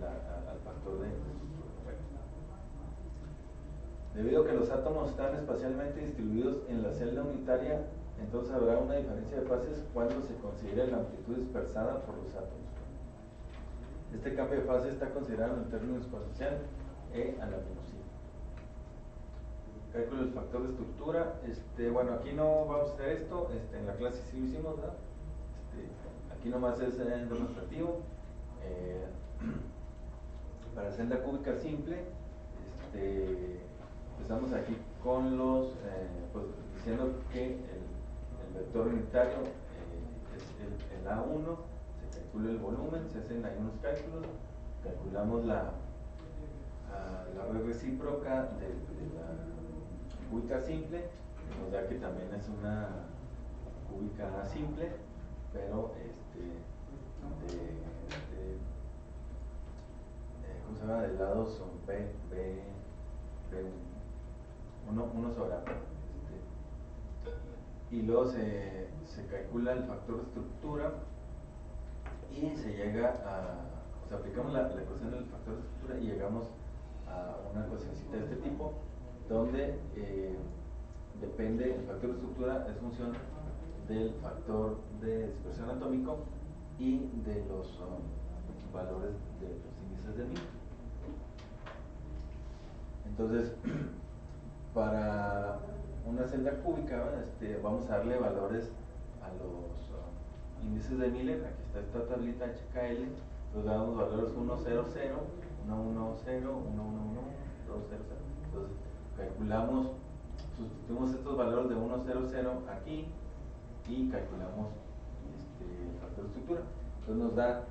al factor de bueno. Debido a que los átomos están espacialmente distribuidos en la celda unitaria, entonces habrá una diferencia de fases cuando se considere la amplitud dispersada por los átomos. Este cambio de fase está considerado en términos exponencial e a la menos 5. Cálculo del factor de estructura. Bueno, aquí no vamos a hacer esto, en la clase sí lo hicimos, ¿verdad? Aquí nomás es demostrativo. Para celda cúbica simple, empezamos aquí con los, pues diciendo que el vector unitario es el A1, se calcula el volumen, se hacen ahí unos cálculos, calculamos la red recíproca de la cúbica simple, que nos da que también es una cúbica simple, pero ¿cómo se llama? Del lado son uno sobre A. Y luego se calcula el factor de estructura y se llega o sea, aplicamos la ecuación del factor de estructura y llegamos a una ecuacióncita de este tipo, donde depende, el factor de estructura es función del factor de dispersión atómico y de los valores de los índices de Miller. Entonces, para una celda cúbica, vamos a darle valores a los índices de Miller. Aquí está esta tablita HKL. Entonces damos valores 1, 0, 0, 1, 1, 0, 1, 1, 1, 2, 0, 0. Entonces calculamos, sustituimos estos valores de 1, 0, 0 aquí y calculamos el factor de estructura. Entonces nos da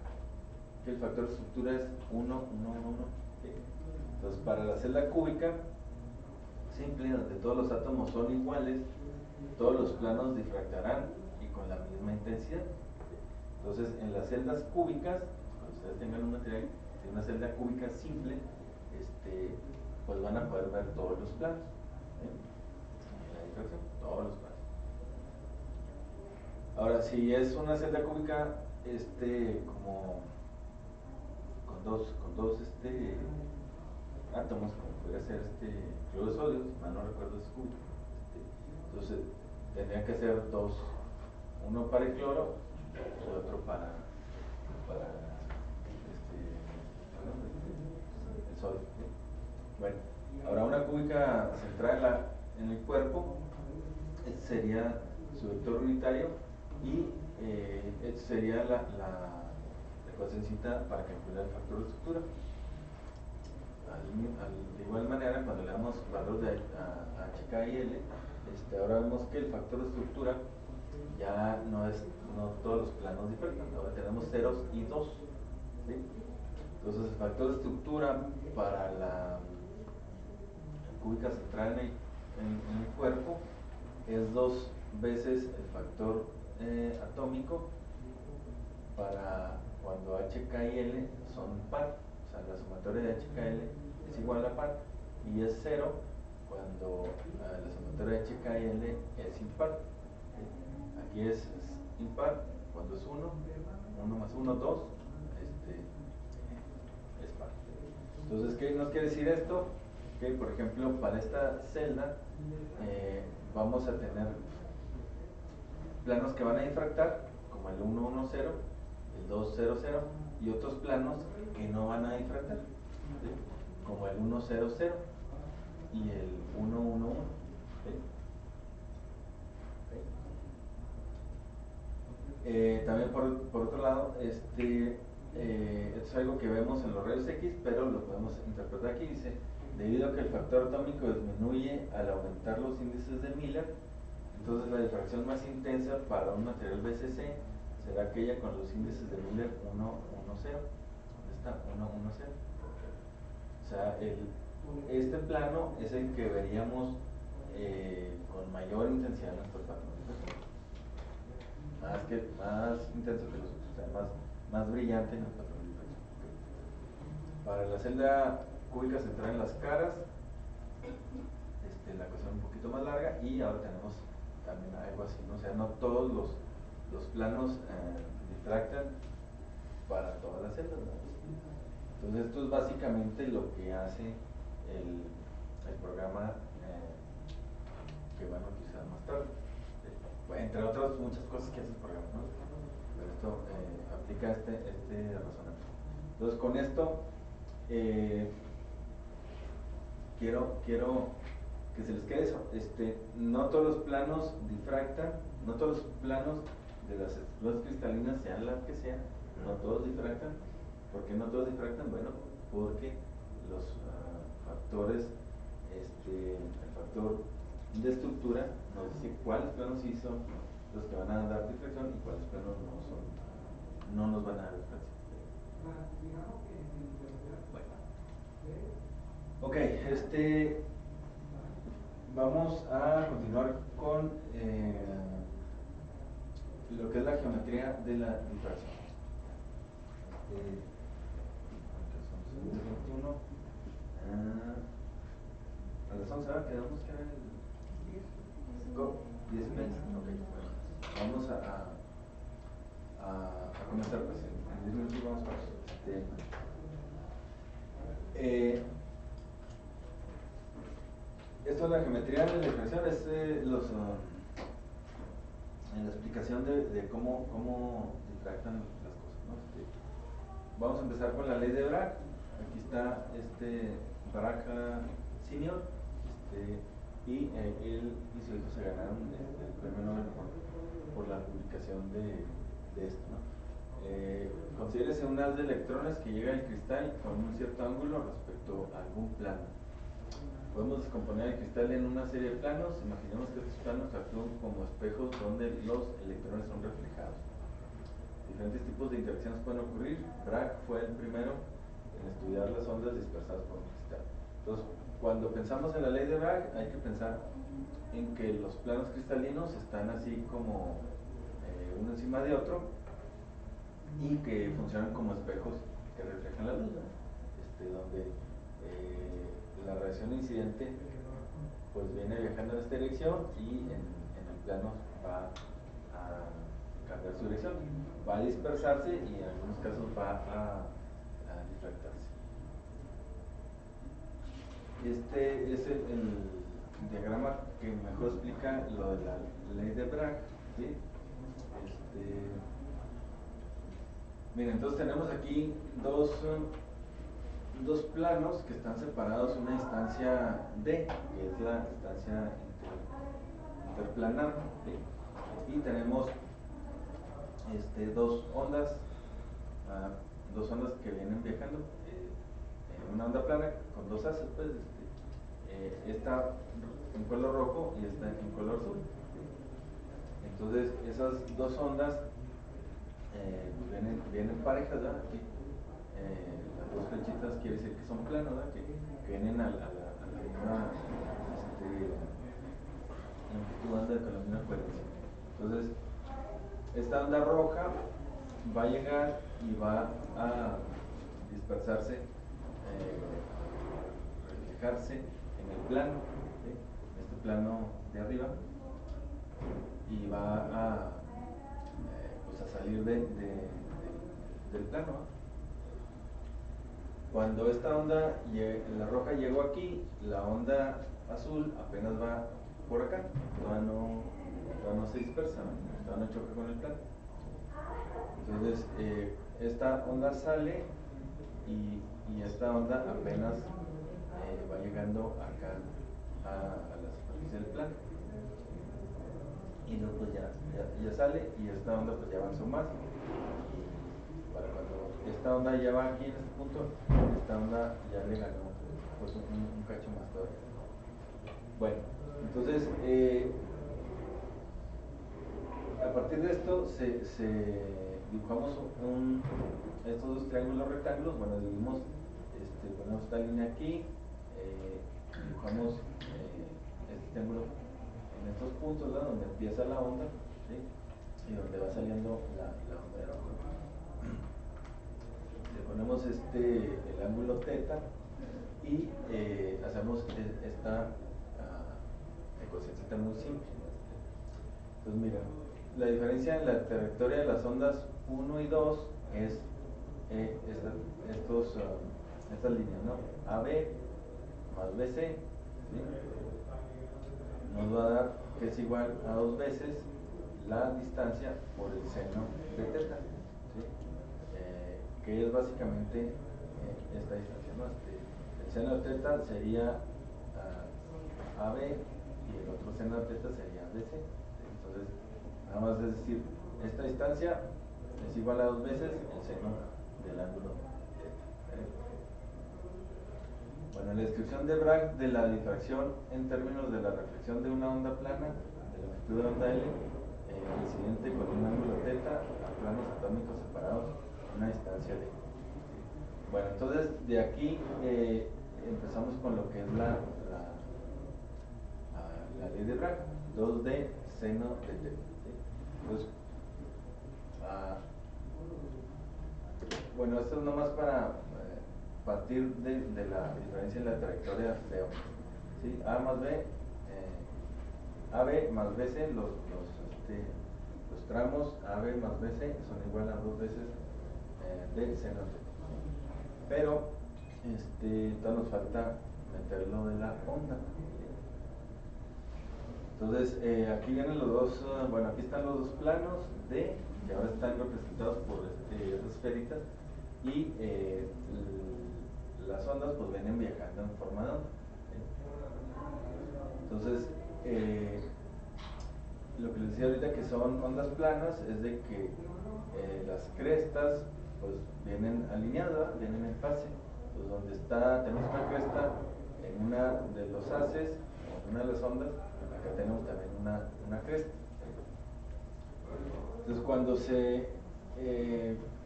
que el factor de estructura es 1, 1, 1, 1. Entonces para la celda cúbica simple, donde todos los átomos son iguales, todos los planos difractarán y con la misma intensidad. Entonces en las celdas cúbicas, cuando ustedes tengan un material de una celda cúbica simple, pues van a poder ver todos los planos, en la difracción, todos los planos. Ahora, si es una celda cúbica como con dos átomos, como podría ser cloruro de sodio, si mal no recuerdo es cúbico, entonces tendrían que ser dos, uno para el cloro y otro para el sodio. Bueno, ahora una cúbica centrada en el cuerpo, este sería su vector unitario y esta sería la ecuacióncita para calcular el factor de estructura. De igual manera, cuando le damos valor de HK y L, ahora vemos que el factor de estructura ya no todos los planos diferentes, ahora tenemos ceros y 2, ¿sí? Entonces el factor de estructura para la cúbica central en el cuerpo es 2 veces el factor atómico para cuando HK y L son par, o sea, la sumatoria de HKL es igual a par, y es 0 cuando la sumatoria de HK y L es impar. Aquí es impar cuando es 1, 1 más 1, 2, es par. Entonces, ¿qué nos quiere decir esto? Que, por ejemplo, para esta celda vamos a tener planos que van a difractar, como como el 110, el 200 y otros planos que no van a difractar, ¿sí? Como el 100 y el 111. ¿Sí? También por otro lado, esto es algo que vemos en los rayos X, pero lo podemos interpretar aquí. Dice, debido a que el factor atómico disminuye al aumentar los índices de Miller, entonces la difracción más intensa para un material BCC será aquella con los índices de Miller 110. ¿Dónde está? 110. O sea, este plano es el que veríamos con mayor intensidad en nuestro plano. Más intenso que los otros, o sea, más brillante en el patrón de difracción. Para la celda cúbica central en las caras, la cosa es un poquito más larga, y ahora tenemos también algo así, ¿no? O sea, no todos los planos difractan para todas las celdas, ¿no? Entonces esto es básicamente lo que hace el programa que van a utilizar más tarde. Entre otras muchas cosas que hace el programa, ¿no? Pero esto aplica este razonamiento. Entonces con esto quiero que se les quede eso. No todos los planos difractan, no todos los planos de las estructuras cristalinas, sean las que sean, no todos difractan. ¿Por qué no todos difractan? Bueno, porque los factores, el factor de estructura nos dice cuáles planos sí son los que van a dar difracción y cuáles planos no nos van a dar difracción. Bueno. Ok, vamos a continuar con lo que es la geometría de la difracción. Son 21. A las 11 ahora quedamos que era el 10 meses. Ok, bueno. Vamos a comenzar, pues en 10 minutos vamos a esto es la geometría de la difracción, es en la explicación de cómo difractan las cosas, ¿no? Vamos a empezar con la ley de Bragg. Aquí está Bragg Senior, y él y su hijo se ganaron el premio Nobel por la publicación de esto, ¿no? Considérese un haz de electrones que llega al cristal con un cierto ángulo respecto a algún plano. Podemos descomponer el cristal en una serie de planos. Imaginemos que estos planos actúan como espejos donde los electrones son reflejados. Diferentes tipos de interacciones pueden ocurrir. Bragg fue el primero en estudiar las ondas dispersadas por un cristal. Entonces, cuando pensamos en la ley de Bragg, hay que pensar en que los planos cristalinos están así como uno encima de otro, y que funcionan como espejos que reflejan la luz, ¿no? Donde la radiación incidente pues viene viajando en esta dirección y en el plano va a cambiar su dirección, va a dispersarse y en algunos casos va a difractarse. Este es el diagrama que mejor explica lo de la ley de Bragg, ¿sí? Miren, entonces tenemos aquí dos planos que están separados una distancia d, que es la distancia interplanar, ¿sí? Y tenemos dos ondas que vienen viajando, una onda plana con dos haces, pues, esta en color rojo y esta en color azul. Entonces esas dos ondas vienen parejas, ¿verdad? Aquí, las dos flechitas quiere decir que son planos, ¿verdad? Que vienen a la misma longitud de onda, con la misma frecuencia. Entonces esta onda roja va a llegar y va a dispersarse, reflejarse en el plano, ¿sí? Este plano de arriba, y va pues a salir del plano, ¿no? Cuando esta onda, la roja llegó aquí, la onda azul apenas va por acá, todavía no se dispersa, ¿no? Todavía no choca con el plano. Entonces, esta onda sale y esta onda apenas va llegando acá a la superficie del plano. Y luego pues ya sale y esta onda pues ya avanzó más. Y para cuando esta onda ya va aquí en este punto, esta onda ya le ganó pues un cacho más todavía. Bueno, entonces a partir de esto dibujamos estos dos triángulos rectángulos. Bueno, dividimos, ponemos esta línea aquí, dibujamos este triángulo en estos puntos, ¿no? Donde empieza la onda, ¿sí? Y donde va saliendo la onda de abajo. Le ponemos el ángulo θ y hacemos esta ecuación z muy simple. Entonces mira, la diferencia en la trayectoria de las ondas 1 y 2 es estas líneas, ¿no? AB más BC, ¿sí? Nos va a dar que es igual a 2 veces la distancia por el seno de θ, ¿sí? Que es básicamente esta distancia, ¿no? El seno de θ sería AB y el otro seno de θ sería BC. Entonces, nada más es decir, esta distancia es igual a 2 veces el seno del ángulo θ. Bueno, la descripción de Bragg de la difracción en términos de la reflexión de una onda plana de longitud de onda L incidente con un ángulo θ a planos atómicos separados a una distancia d. Bueno, entonces de aquí empezamos con lo que es la ley de Bragg, 2D seno de θ. ¿Sí? Entonces, bueno, esto es nomás para partir de la diferencia en la trayectoria de onda. ¿Sí? A más B, AB más BC, los tramos AB más BC son igual a 2 veces de seno de θ. Pero, todavía nos falta meterlo de la onda. Entonces, aquí vienen los dos, bueno, aquí están los dos planos D, que ahora están representados por estas esferitas, y las ondas pues vienen viajando en forma de onda. Entonces, lo que les decía ahorita que son ondas planas es de que las crestas pues vienen alineadas, vienen en fase. Entonces, donde tenemos una cresta en una de los haces, en una de las ondas, acá tenemos también una cresta. Entonces, cuando se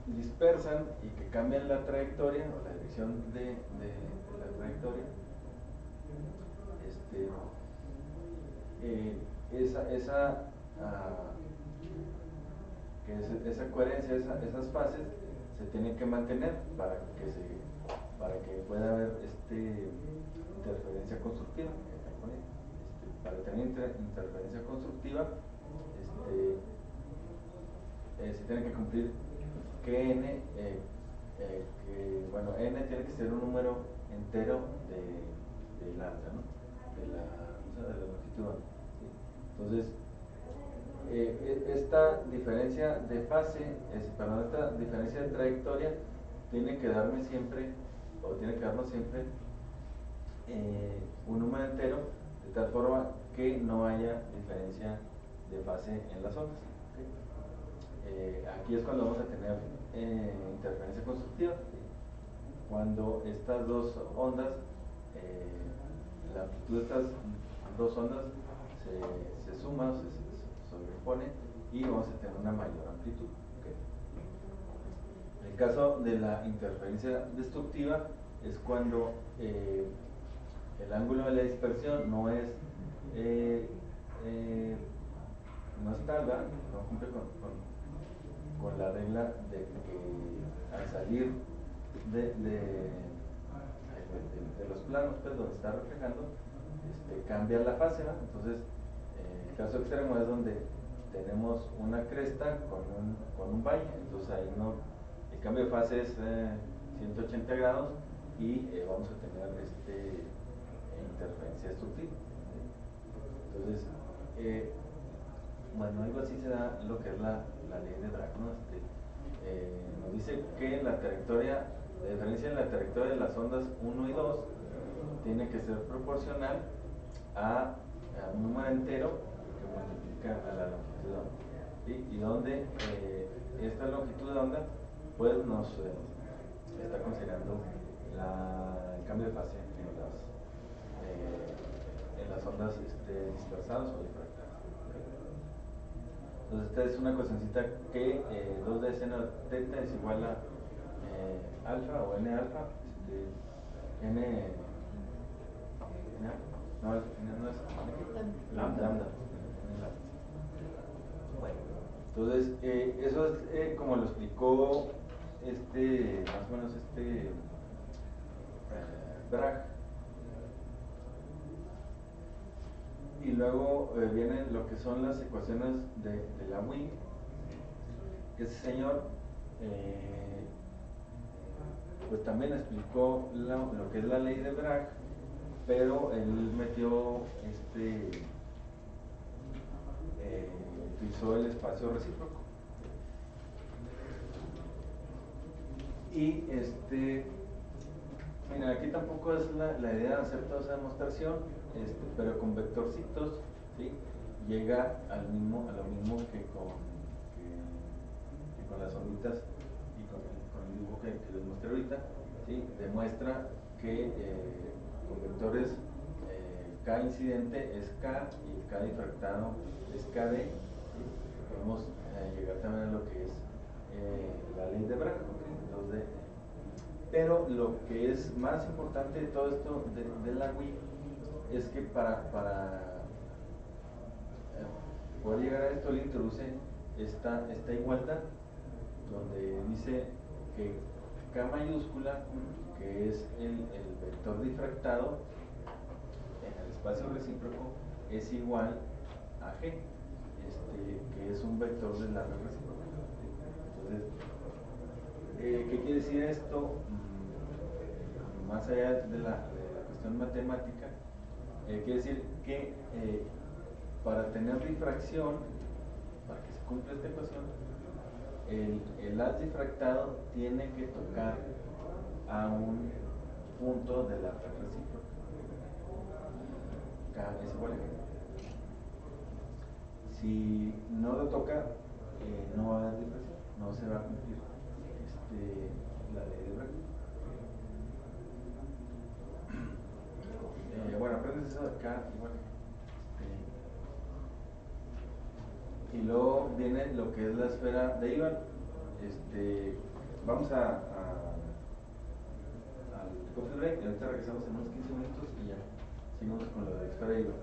dispersan y que cambian la trayectoria o la dirección de la trayectoria, esa coherencia, esas fases se tienen que mantener para que pueda haber interferencia constructiva. Para tener interferencia constructiva se tiene que cumplir que n, bueno, n tiene que ser un número entero de lambda, ¿no? De la longitud. ¿Sí? Entonces, esta diferencia de fase, esta diferencia de trayectoria tiene que darnos siempre un número entero, de tal forma que no haya diferencia de fase en las ondas. ¿Okay? Aquí es cuando vamos a tener interferencia constructiva, cuando estas dos ondas, la amplitud de estas dos ondas se suma, se sobrepone y vamos a tener una mayor amplitud. ¿Okay? En el caso de la interferencia destructiva es cuando el ángulo de la dispersión no es tal, ¿verdad? No cumple con la regla de que al salir de los planos pues, donde está reflejando, cambia la fase, ¿verdad? Entonces, el caso extremo es donde tenemos una cresta con un valle, entonces ahí el cambio de fase es 180 grados y vamos a tener interferencia destructiva. Entonces, bueno, algo así se da lo que es la ley de Bragg, ¿no? nos dice que la trayectoria, la diferencia en la trayectoria de las ondas 1 y 2 tiene que ser proporcional a un número entero que multiplica a la longitud de onda, ¿sí? Y donde esta longitud de onda pues nos está considerando el cambio de fase en las ondas dispersadas o difractadas. Entonces esta es una cuestioncita que 2 de seno teta es igual a alfa o n alfa, n no, no es lambda. Bueno, entonces eso es como lo explicó más o menos Bragg. Y luego vienen lo que son las ecuaciones de la Wing. Ese señor pues también explicó lo que es la ley de Bragg, pero él metió utilizó el espacio recíproco. Y mira, aquí tampoco es la idea de hacer toda esa demostración, pero con vectorcitos, ¿sí? Llega a lo mismo que con las onditas y con el dibujo que les mostré ahorita, ¿sí? Demuestra que con vectores K incidente es K y K difractado es KD, ¿sí? Podemos llegar también a lo que es la ley de Bragg, ¿okay? Pero lo que es más importante de todo esto de la WIG es que para poder llegar a esto, él introduce esta igualdad donde dice que K mayúscula, que es el vector difractado en el espacio recíproco, es igual a G, que es un vector de larga recíproca. Entonces, ¿qué quiere decir esto? Más allá de la cuestión matemática, quiere decir que para tener difracción, para que se cumpla esta ecuación, el haz difractado tiene que tocar a un punto de la red recíproca. K es igual a G. Si no lo toca, no va a haber difracción, no se va a cumplir la ley de Bragg. Bueno, aprendes eso de acá igual. Y luego viene lo que es la esfera de Ivan. Vamos al coffee break y ahorita regresamos en unos 15 minutos y ya seguimos con lo de la esfera de Ivan.